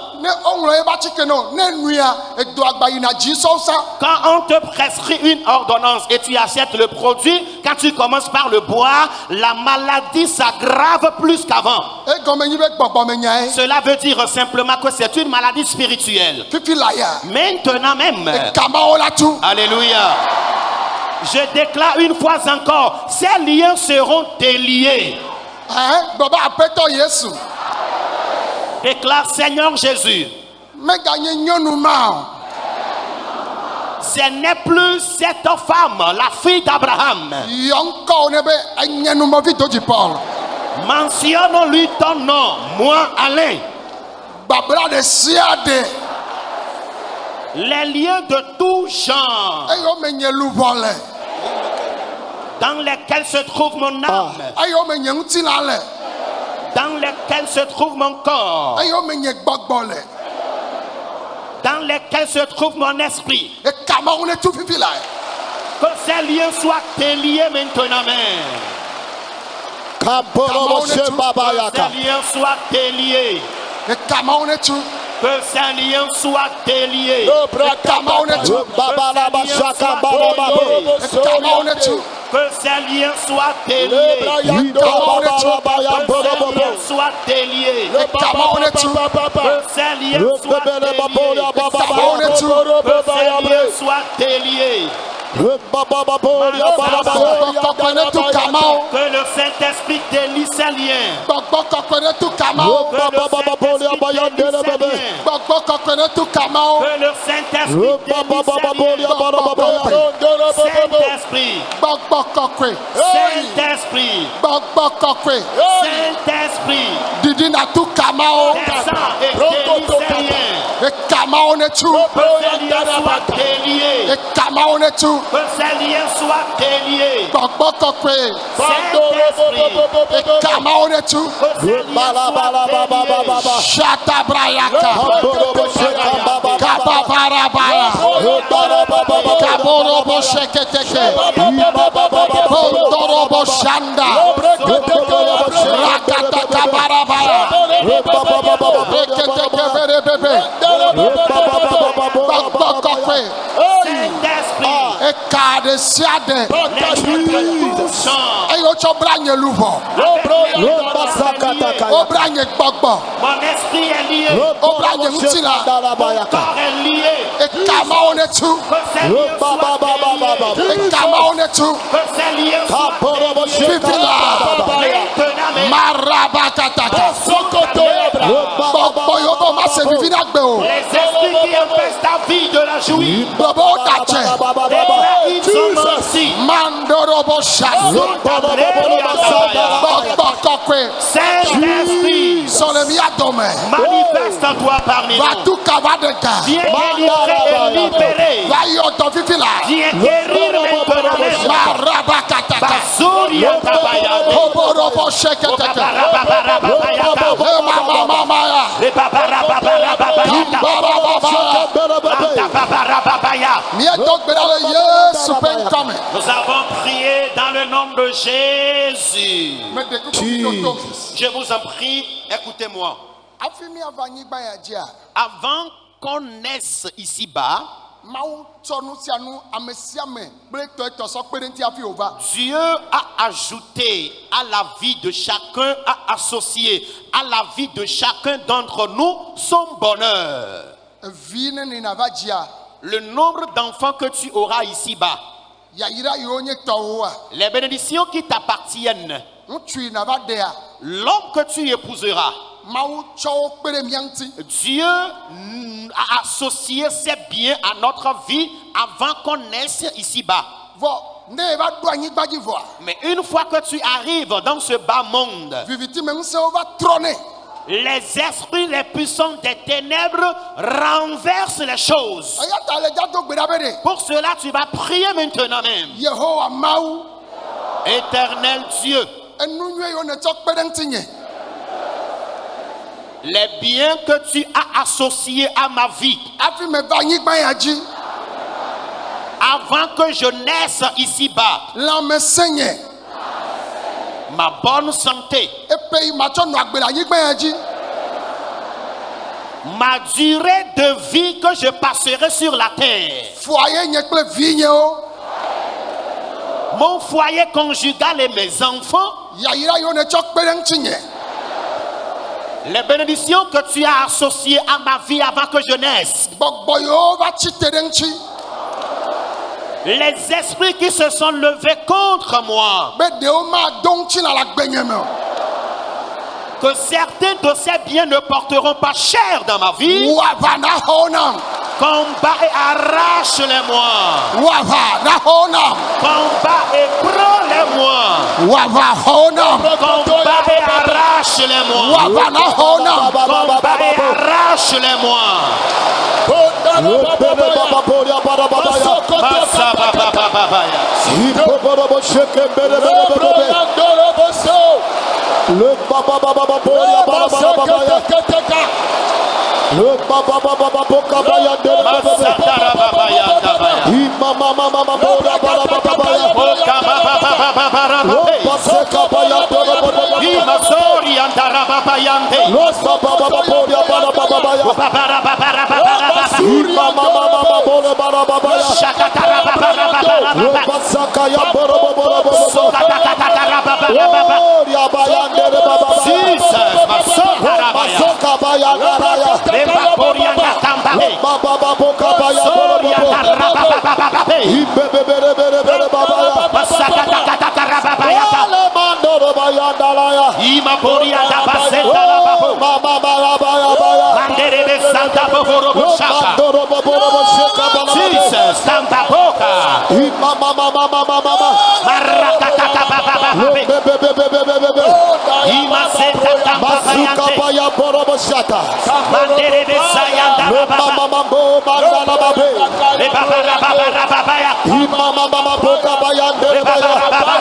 quand on te prescrit une ordonnance et tu achètes le produit, quand tu commences par le boire, la maladie s'aggrave plus qu'avant. Cela veut dire simplement que c'est une maladie spirituelle. Maintenant même. Alléluia. Je déclare une fois encore, ces liens seront déliés. Déclare Seigneur Jésus. Ce n'est plus cette femme, la fille d'Abraham. Mentionnons-lui ton nom, moi Alain. Les liens de tout genre dans lesquels se trouve mon âme, dans lesquels se trouve mon corps, dans lesquels se trouve mon esprit. Que ces liens soient déliés maintenant même. Que ces liens soient déliés. Que ces liens soient déliés. Que ces liens soient déliés. Que ces liens soient déliés. Que ces liens soient déliés. Que le Saint-Esprit délie ces liens. Que le Saint-Esprit Saint-Esprit. Saint-Esprit. Saint-Esprit. Descends et délie ces liens. Que ces liens soient déliés. Que ces liens soient déliés. Saint-Esprit. Que ces liens mon esprit est lié. Mon corps est lié. Que ces liens soient les esprits qui empêchent ta vie de la jouir. Ils sont ici. Saint-Esprit, manifeste-toi parmi nous. Viens délivrer et libérer. Viens guérir Nous avons prié dans le nom de Jésus. Je vous en prie, écoutez-moi. Avant qu'on naisse ici-bas, Dieu a ajouté à la vie de chacun, a associé à la vie de chacun d'entre nous son bonheur. Le nombre d'enfants que tu auras ici-bas yayira yonye towa les bénédictions qui t'appartiennent, ntui na va dea l'homme que tu épouseras, mawu cho pere mianti Dieu a associé ses biens à notre vie avant qu'on naisse ici-bas. vo ne va do anyigba dzi voa Mais une fois que tu arrives dans ce bas monde, viviti me nse va trôner les esprits les puissants des ténèbres renversent les choses. aya ta le ja do gbeda be de Pour cela, tu vas prier maintenant même. yehowa mawu Éternel Dieu, enu nyue yo ne cho pere ntinye les biens que tu as associés à ma vie afi me va anyigba ya dzi avant que je naisse ici-bas, la me senye ma bonne santé, epe yi ma cho no agbela anyigba ya dzi ma durée de vie que je passerai sur la terre, foyer nye kple vi nye o mon foyer conjugal et mes enfants, yayira yo ne cho pere ntinye les bénédictions que tu as associées à ma vie avant que je naisse, gbɔgbɔ yo va tsi te ɖe ŋtsi les esprits qui se sont levés contre moi, be ɖewo mado ŋtsi le agbenye me o que certains de ces biens ne porteront pas cher dans ma vie, woava na xɔ nam combat et arrache-les-moi, woava na xɔ nam combat et prends-les-moi, woava xɔ nam combat et arrache-les-moi, woava na xɔ nam combat et arrache-les-moi. Le baba baba baba boya baba baba baya. Le baba baba baba boka baya de baba. Mama mama mama boya baba baba baya. Paseka baya de baba. Imasori antara baba yande. Los baba baba boya baba baba baya. Mama mama mama boya baba baba baya. Shakatara baba baba. Le pasaka ya baba baba baba. Sokatara baba baba. Ya baya de baba. Jesus, masokara baya. Pasaka baya naraya. Beba korianda tambabe. Baba baba boka baya Soria baba. tara baba baba. Ibebe bere bere bere baba ya. Masakatara baba yata. Ale mandoro baya dalaya. Ima korianda basenda la babo. Mama baya baya baya. Bandere be santa boforo boshaka. Mandoro boboro bosheka bala. Jesus, santa boca. Mama mama mama mama. Marakata baba baba. Bebe. Ima senta tamba Masuka bayante. baya boro boshata. Mandere be sayanda baba. Mama mambo mandala babe. Be baba baba baba ya. Mama mama boka baya ndere baya. Baba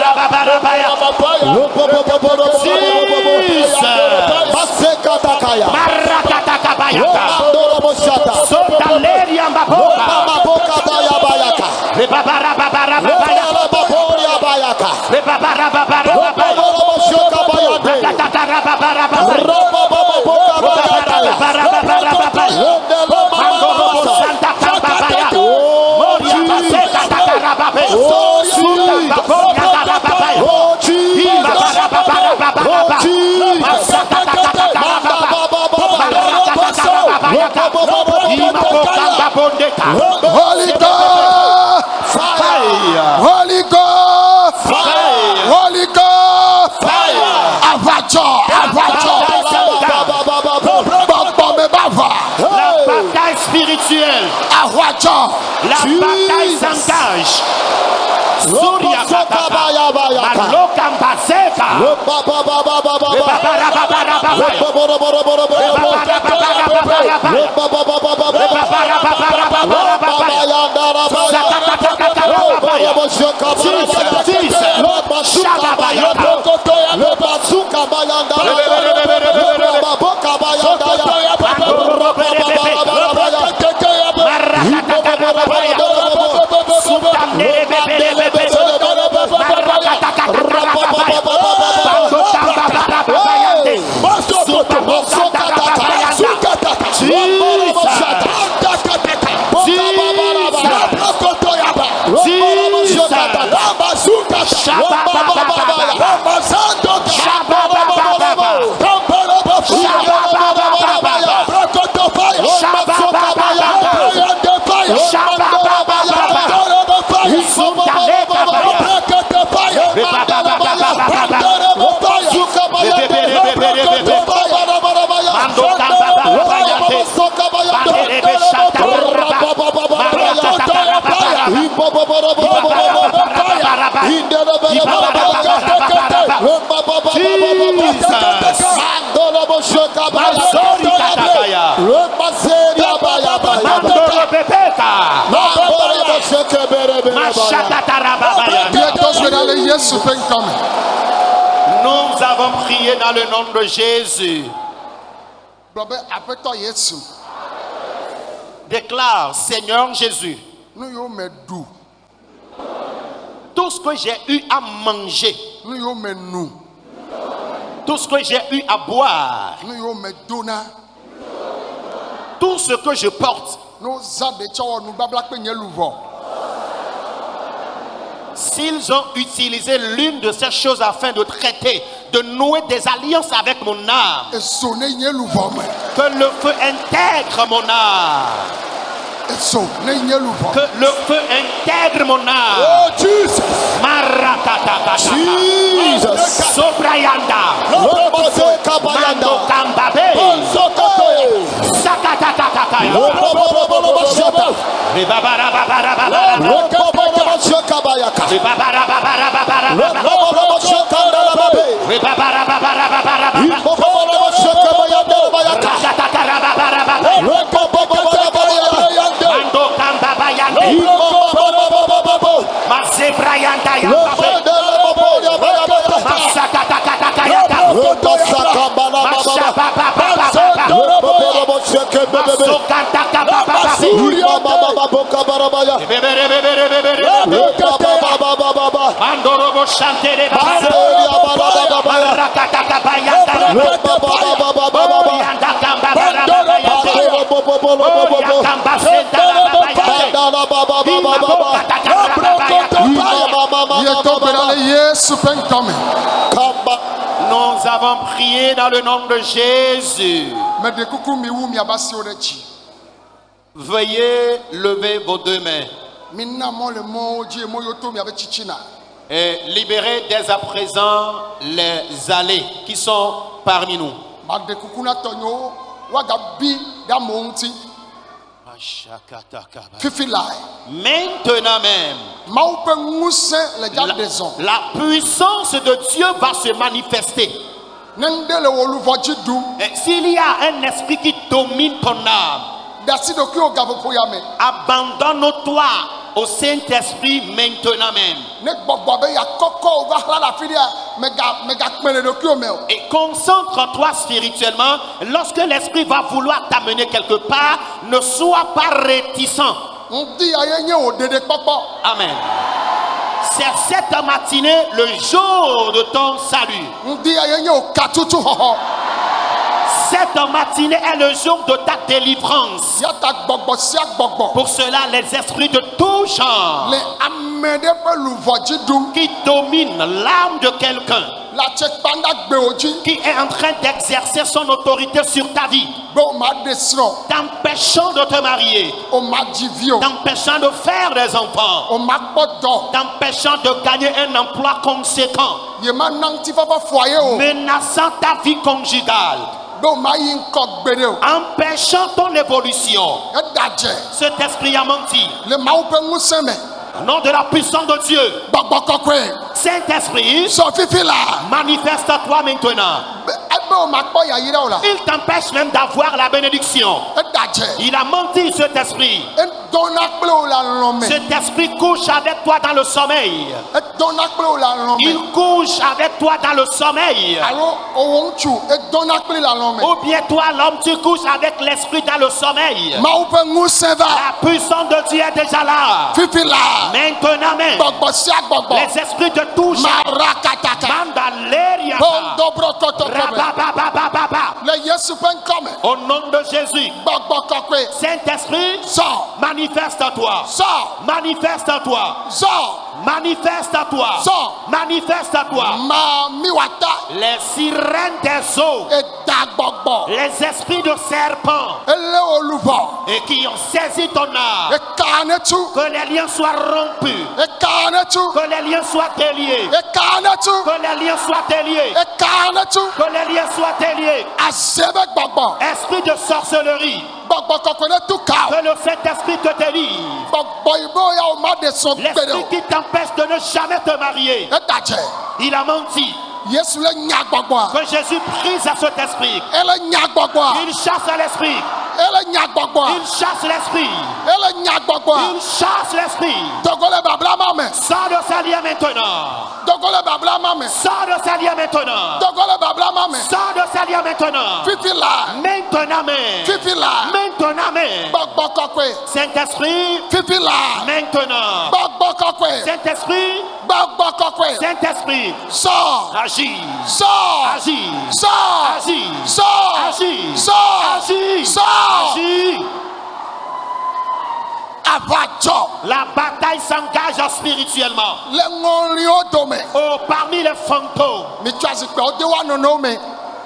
ya. Jesus. Maseka takaya. Marakata kabayata. Mandoro boshata. Sotaleri ambaboka. Mama boka baya bayaka. Be baba baba ya. Bala baboria bayaka. Be baba baba ya. Boro boshoka bayade. Katara baba baba. Roba baba boka bayaka. Baba. Ondela Mandoro mama. santa kabaya. Moria baseka takara baba. Suta boya takara baba. Oh Jesus. Baba. Masaka takara baba. Holy God Fire. Holy God Fire. Holy God Fire. avacho gbɔgbɔ me ba va La bataille spirituelle, avacho la bataille s'engage. Surya Kataba, Maloka Mbazeka, Nous avons prié dans le nom de Jésus. Déclare, Seigneur Jésus, tout ce que j'ai eu à manger, tout ce que j'ai eu à boire, tout ce que je porte, s'ils ont utilisé l'une de ces choses afin de traiter, de nouer des alliances avec mon âme, que le feu intègre mon âme. Que le feu intègre mon âme. Oh Jesus. Jesus. Sobrayanda. Mando Kambabe. Sakatatakaya. Nous avons prié dans le nom de Jésus. Veuillez lever vos deux mains et libérer dès à présent les allées qui sont parmi nous. Maintenant même, la puissance de Dieu va se manifester. Et s'il y a un esprit qui domine ton âme, abandonne-toi au Saint-Esprit maintenant même. Et concentre-toi spirituellement. Lorsque l'Esprit va vouloir t'amener quelque part, ne sois pas réticent. Amen. C'est cette matinée le jour de ton salut. Cette matinée est le jour de ta délivrance. Pour cela, les esprits de tout genre qui dominent l'âme de quelqu'un, qui est en train d'exercer son autorité sur ta vie, t'empêchant de te marier, t'empêchant de faire des enfants, t'empêchant de gagner un emploi conséquent, menaçant ta vie conjugale, empêchant ton évolution. Cet esprit a menti. Au nom de la puissance de Dieu, Saint-Esprit, manifeste-toi maintenant. Il t'empêche même d'avoir la bénédiction. Il a menti, cet esprit. Cet esprit couche avec toi dans le sommeil. Il couche avec toi dans le sommeil. Ou bien toi, l'homme, tu couches avec l'esprit dans le sommeil. La puissance de Dieu est déjà là. Maintenant même, les esprits de tout genre, au nom de Jésus, Saint-Esprit, manifeste-toi, manifeste-toi, manifeste-toi, manifeste-toi. Les sirènes des eaux, les esprits de serpents, et qui ont saisi ton âme, que les liens soient rompus, que les liens soient déliés, que les liens soient déliés, que les liens soient déliés. Lebe gbɔgbɔ. Esprit de sorcellerie. Gbɔgbɔ kɔkɔ ne tu ka. Que le Saint-Esprit te délivre. Gbɔgbɔ yibo ya o ma de sɔn gbede L'esprit o. qui t'empêche de ne jamais te marier. Edadze. Il a menti. Yesu le nya gbɔgbɔa. Que Jésus prise à cet esprit. Ele nya gbɔgbɔa. Il chasse l'esprit. Ele nya gbɔgbɔa. Il chasse l'esprit. Ele nya gbɔgbɔa. Il chasse l'esprit. Dogole babla ma me. Sors de sa liens maintenant. Dogole babla ma me. Sors de sa liens maintenant. Dogole babla ma me. Sors de sa liens maintenant. Fifi la. Maintenant, mais. Fifi la. Maintenant, mais. Gbɔgbɔ kɔkɔe. Saint-Esprit. Fifi la. Maintenant. Gbɔgbɔ kɔkɔe. Saint-Esprit. Gbɔgbɔ kɔkɔe. Saint-Esprit. Sors. Agis. Sors. Agis. Sors. Agis. Sors. Agis. Sors. Agis. Sors. Agis. Abatsɔ. La bataille s'engage spirituellement. Le ŋɔliwo dome. Oh, parmi les fantômes. Mitsɔ azikpɛwo de wa nono me.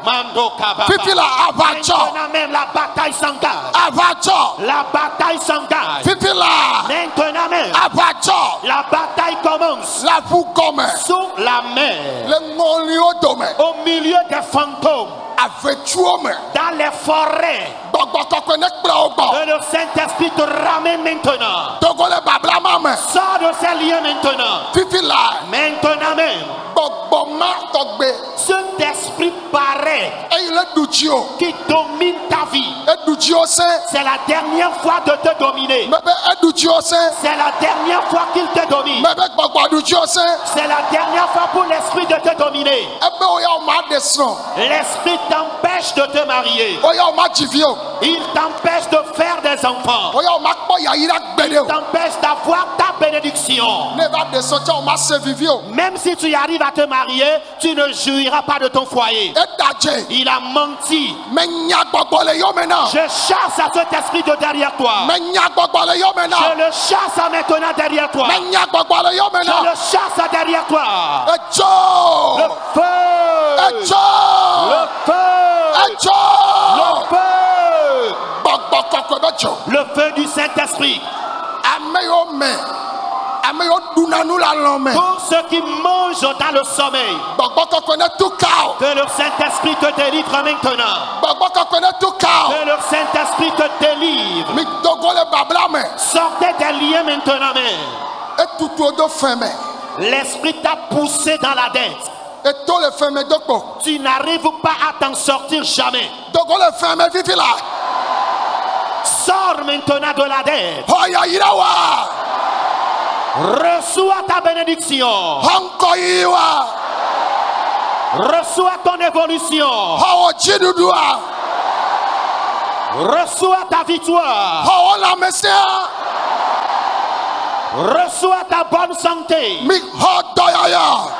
Mando Kababa. Fifi la abatsɔ. Maintenant même la bataille s'engage. Abatsɔ. La bataille s'engage. Fifi la. Maintenant même. Abatsɔ. La bataille commence. La fu gɔmɛ. Sous la mer. Le ŋɔliwo dome. Au milieu des fantômes. Avetuwo me. Dans les forêts. Gbɔgbɔ kɔkɔe ne kplɔ wo gbɔ. Que le Saint-Esprit te ramène maintenant. Togo le babla ma me. Sors de ces liens maintenant. Fifi la. Maintenant même. Gbɔgbɔ ma tɔgbe. Cet esprit pareil Eyi le dudzi o. qui domine ta vie. Edudzi o se. C'est la dernière fois de te dominer. Mebe edudzi o se. C'est la dernière fois qu'il te domine. Mebe gbɔgbɔ dudzi o se. C'est la dernière fois pour l'esprit de te dominer. Ebe o ya o ma de srɔ̃. L'esprit t'empêche de te marier. O ya o ma dzi vi o. Il t'empêche de faire des enfants. O ya o ma kpɔ yayira gbe de o. T'empêche d'avoir ta bénédiction. Ne va de srɔ̃ tse o ma se vivi o. Même si tu arrives à te marier, tu ne jouiras pas de ton foyer. Edadze. Il a menti. Me nya gbɔgbɔ le yɔme na. Je chasse à cet esprit de derrière toi. Me nya gbɔgbɔ le yɔme na. Je le chasse à maintenant derrière toi. Me nya gbɔgbɔ le yɔme Je na. le chasse à derrière toi. Le Etso. feu. Etso. Le feu. Etso. Le feu. Gbɔgbɔ kɔkɔe be dzo. Le feu du Saint-Esprit. Ame yiwo me. Ame yiwo ɖuna nu le alɔ me. Pour ceux qui mangent dans le sommeil. Gbɔgbɔ kɔkɔe ne tu ka o. Que le Saint-Esprit te délivre maintenant. Gbɔgbɔ kɔkɔe ne tu ka o. Que le Saint-Esprit te délivre. Mi dogo le babla me. Sortez des liens maintenant. Mais Etutu wo do fɛn me. l'esprit t'a poussé dans la dette. Eto le fɛn me do kpo. Tu n'arrives pas à t'en sortir jamais. Dogo le fɛn me fifi la. Sors maintenant de la dette. Xɔ yayira wa. Reçois ta bénédiction. Xɔ ŋkɔ yi wa. Reçois ton évolution. Xɔ wo dziɖuɖu wa. Reçois ta victoire. Xɔ wo lãmesẽa. Reçois ta bonne santé. Mi xɔ dɔyɔyɔ.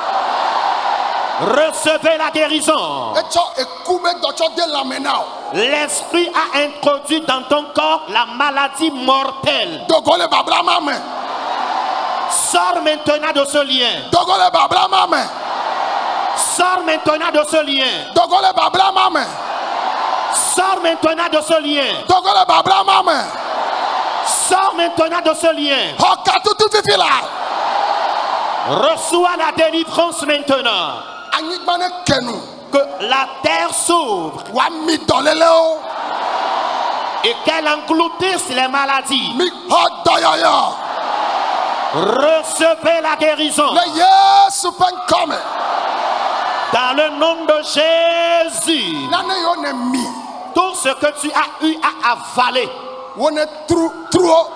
Recevez la guérison. Etsɔ eku be dɔtsɔ de lãme na o. L'esprit a introduit dans ton corps la maladie mortelle. Dogo le babla ma me. Sors maintenant de ce lien. Dogo le babla ma me. Sors maintenant de ce lien. Dogo le babla ma me. Sors maintenant de ce lien. Dogo le babla ma me. Sors maintenant de ce lien. Xɔ katutu fifi la. Reçois la délivrance maintenant. Anyigba ne kenu. Que la terre s'ouvre Wa mi dɔléle o. et qu'elle engloutisse les maladies. Mi xɔ dɔyɔyɔ. Recevez la guérison. Le Yesu ƒe ŋkɔ me. Dans le nom de Jésus. Nane yiwo ne mi. Tout ce que tu as eu à avaler, Wo ne truwo.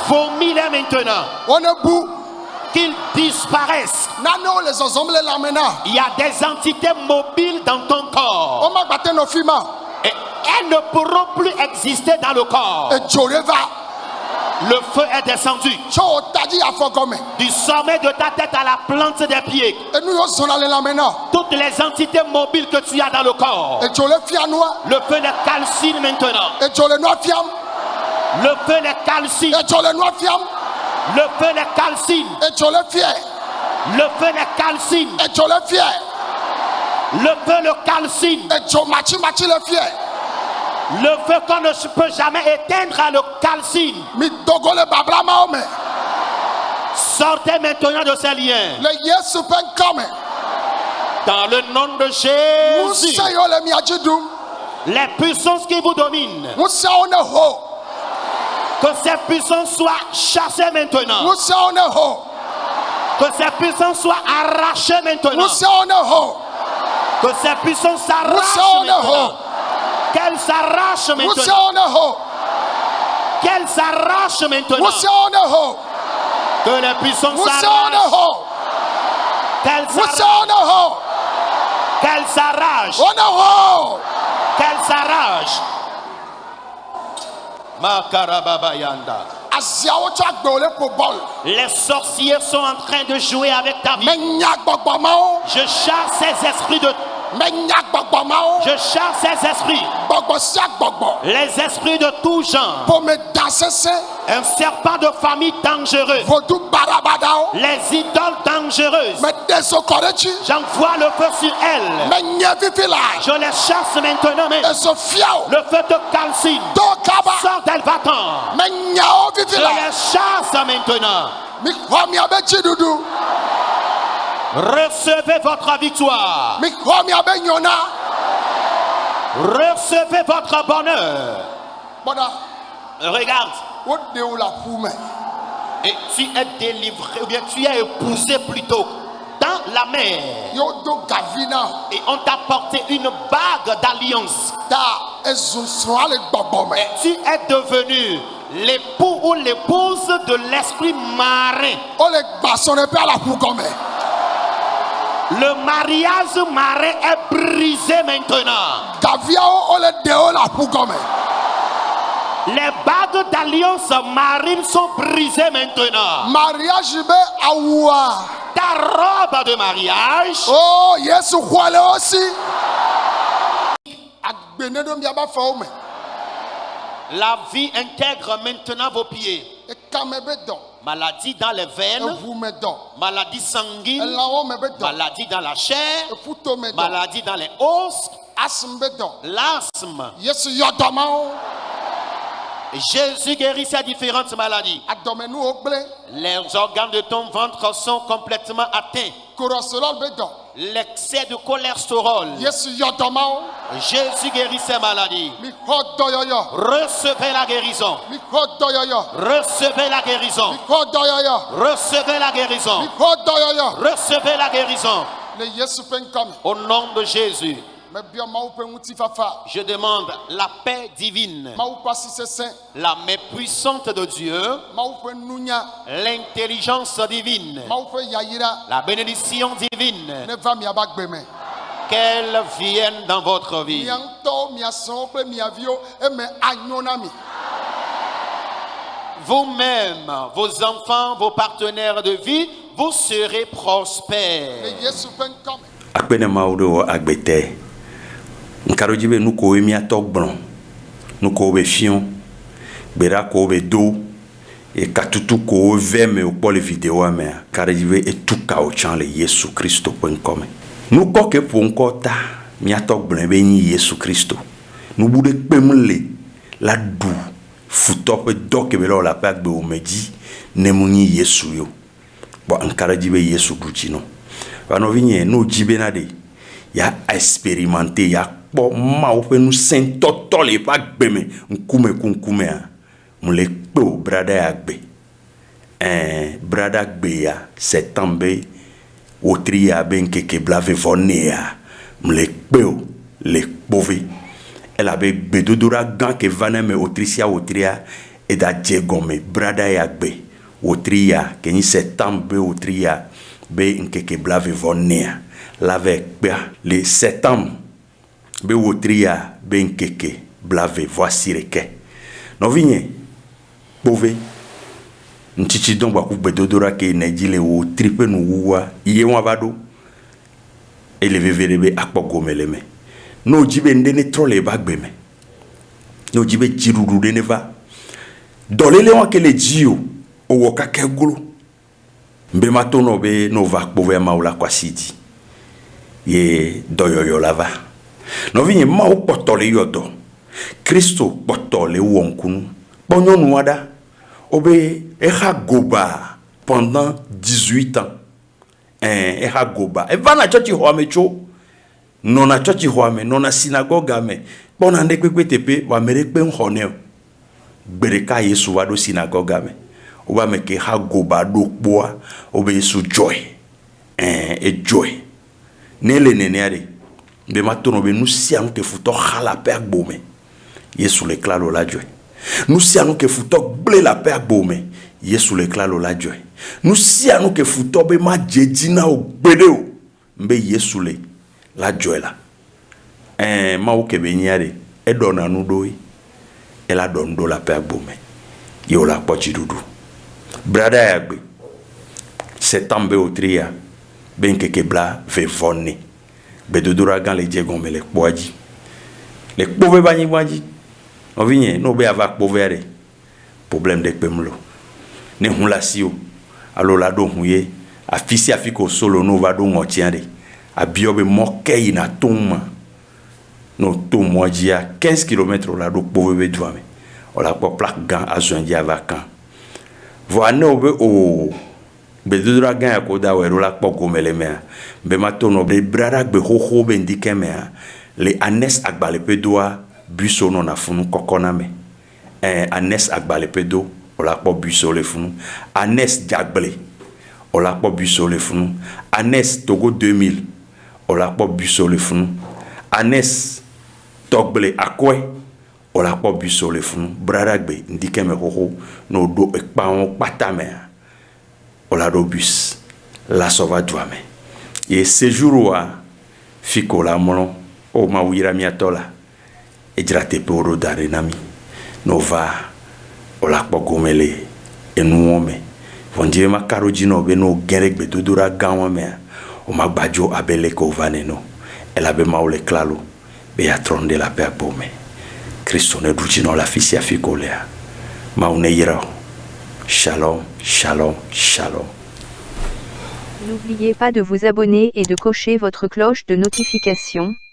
vomis-les maintenant. Wo ne bu. Qu'ils disparaissent. Nanewo le zɔzɔm le lãme na. Il y a des entités mobiles dans ton corps. Wo ma gbate nɔ fi ma. Et elles ne pourront plus exister dans le corps. Edzo ɖe va. Le feu est descendu. Tso wo ta dzi afɔ gɔme. Du sommet de ta tête à la plante des pieds. Enu yiwo zɔna le lãme na. Toutes les entités mobiles que tu as dans le corps. Edzo le fia nua. Le feu les calcine maintenant. Edzo le nua fiam. Le feu les calcine. Edzo le nua fiam. Le feu les calcine. Edzo le fie. Le feu les calcine. Edzo le fie. Le feu le calcine. Edzo matsi le fie. Le feu qu'on ne peut jamais éteindre à le calcine. Mi dogo le babla ma wo me. Sortez maintenant de ces liens. Le Yesu ƒe ŋkɔ me. Dans le nom de Jésus. Ŋusẽ yiwo le mia dzi ɖum. Les puissances qui vous dominent, ŋusẽwo ne ho que ces puissances soient chassées maintenant. ŋusẽwo ne ho Que ces puissances soient arrachées maintenant. ŋusẽwo ne ho Que ces puissances s'arrachent ŋusẽwo ne ho maintenant. Qu'elles s'arrachent maintenant. ŋusẽwo ne ho Qu'elles s'arrachent maintenant. ŋusẽwo ne ho Que les puissances ŋusẽwo ne s'arrachent. ho Qu'elles ŋusẽwo s'arrachent. ne ho Qu'elles s'arrachent. wo ne ho Qu'elles s'arrachent. Makarababayanda. aziawo tsɔ agbewo le ƒo bɔl Les sorciers sont en train de jouer avec ta vie. menya gbɔgbɔmawo Je chasse ces esprits de... menya gbɔgbɔmawo Je chasse ces esprits. gbɔgbɔ sia gbɔgbɔ Les esprits de tout genre. ƒomeda sesẽ Un serpent de famille dangereux. vodu barabadawo Les idoles dangereuses. mede sokɔ ɖe dzi J'envoie le feu sur elles. menye vivi la Je les chasse maintenant même. ezo fiawo Le feu te calcine. do kaba Sors d'elle, va-t'en. menyawo Je vivi la les chasse maintenant. mixɔ miabe dziɖuɖu Recevez votre victoire. mixɔ miabe nyɔna Recevez votre bonheur. kpɔɖa Regarde. woɖe wo le aƒu me Et tu es délivré, ou bien tu es épousé plutôt dans la mer. ye wodo gavi na Et on t'a porté une bague d'alliance. ta ezu srɔ̃a le gbɔgbɔ me Tu es devenu l'époux ou l'épouse de l'esprit marin. wole gbasɔɖe ƒe le aƒu gɔme Le mariage marin est brisé maintenant. gaviawo wole ɖewo le aƒu gɔme Les bagues d'alliance marine sont brisées maintenant. mariage be awua Ta robe de mariage o yesu xɔ le wo si agbeneɖo miaba fɔwo me La vie intègre maintenant vos pieds. ekame be dɔ Maladie dans les veines, eʋu me dɔ maladie sanguine, elãwo me be dɔ maladie dans la chair, eƒuto me dɔ maladie dans les os, asm be dɔ l'asthme. yesu yɔ dɔmawo Jésus guérit ces différentes maladies. adɔmenuwo gblẽ Les organes de ton ventre sont complètement atteints. korɔsolɔl be dɔ L'excès de cholestérol. yesu yɔ dɔmawo Jésus guérit ces maladies. mixɔ dɔyɔyɔ Recevez la guérison. mixɔ dɔyɔyɔ Recevez la guérison. mixɔ dɔyɔyɔ Recevez la guérison. mixɔ dɔyɔyɔ Recevez la guérison. le yesu ƒe ŋkɔ me Au nom de Jésus, mebiɔ mawu ƒe ŋutifafa je demande la paix divine, mawu ƒe asi sesẽ la main puissante de Dieu, mawu ƒe nunya l'intelligence divine, mawu ƒe yayira la bénédiction divine, ne va miaba gbe me qu'elle vienne dans votre vie. mia ŋutɔwo mia srɔ̃wo kple mia viwo eme anyo na mi Vous-même, vos enfants, vos partenaires de vie, vous serez le prospères. yesu ƒe ŋkɔ me akpene mawo ɖe wɔ agbetɛ nkaɖo dzi be nu kowo miatɔ gblɔ nu kowo be fiɔ gbeɖa kowo be do ekatutu kowo ve me wokpɔ le videoa mea kaɖe dzi be etu kawo tsã le yesu kristo ƒe ŋkɔ me nukɔ ke ƒo ŋkɔ ta miatɔ gblɔe be nyi yesu kristo nubu ɖe kpem le la ɖu futɔ ƒe dɔ ke be la wɔ le aƒe agbewo me dzi ne mu nyi yesu yo bɔn nkaɖe dzi be yesu ɖu dzi nɔ vanɔvi nye no dzi bena ɖe ya expérimenter ya kpɔ mawo ƒe ŋusẽtɔtɔ le eƒe agbe me ŋkume ku ŋkumea mu le kpe o brada ya gbe brada gbe ya septembre be wotri ya be ŋkeke blavevɔ nea mu le kpe o le kpove elabe gbedodoɖa gã ke va ne me wotri sia wotria eda dze gɔme brada ya gbe wotri ya ke nyi septembre be wotri ya be ŋkeke blavevɔ nea la ve kpea le septembre be wotri ya be ŋkeke blavevɔ asi ɖeke nɔvinye kpove ŋtsitsi dɔn gbaku gbedodoɖa ke ne dzi le wotri ƒe nuwuwua ye wɔn va ɖo ele veve ɖe be akpɔ gome le me n'o dzi be ŋɖe ne trɔ le eba gbe me n'o dzi be dziɖuɖu ɖe ne va dɔléle wɔn ke le dzi o owɔ kake glo mbe ma to nɔ be n'o va kpove mawu la kɔ asi dzi ye dɔyɔyɔ la va nɔvinye mawu kpɔtɔ le yɔ dɔ kristo kpɔtɔ le wɔ ŋkunu kpɔ nyɔnu aɖa wobe exa goba pendant 18 ans exa goba eva na tsɔtsi xɔa me tso nɔna tsɔtsi xɔa me nɔna sinagoga me kpɔ Pona nde kpekpe tepe wa mere kpe nxɔne o. Gbereka Yesu va do synagogue me. O va me ke ha goba do kpoa o be Yesu joy. E joy. Ne le neneare. Be matono be nu sianu ke futo khala pe agbome. Yesu le klalo la joy. Nu sianu ke futo ble la pe agbome. Yesu le klalo la joy. Nu sianu ke futo be ma jedina o gbede o. Mbe Yesu le la joy la. Ma ou ke benyare e dona nu doi. E la don do la pe agbome. Yo la pochi dudu. Brada yagbe. Septembre o tria. Ben keke bla ve vonni. Be dodora gan le diegon me le kpoaji. Le kpove bani waji. On vient no be ava kpovere. Problème de pemlo. Ne hun la sio. Alo la do huye. A fisi afiko solo no va do ngotiande. A biobe moke ina tomma. No tom modia 15 km la do kpove be douame. On la po plaque gan a zondi avakan. Vo ane obe o be dodora gan ya koda we la po gomele mea. Be matono be brada be hoho be ndike mea. Le anes agbale pe doa buso non na funu kokona me. Anes agbale pe do o la po buso le funu. Anes jagbele o la po buso le funu. Anes Togo 2000 o la po buso le funu. Anes Togbele akwe o la po buso le funu. Brada gbe ndike me hoho no do ekpa on pata me. O la do bus la sova douame. Et séjour wa fiko la molon o ma wira mi atola e drate pe oro dare nami no va o la po gomele e nuome vondive ma karoji no be no geregbe dodora ganwa me o ma gbajo abele ko vane no e la be ma o le klalo be ya tronde la pe abome Kristo ne duji no la fisi afiko le ma une yira. Shalom, shalom, shalom. N'oubliez pas de vous abonner et de cocher votre cloche de notification.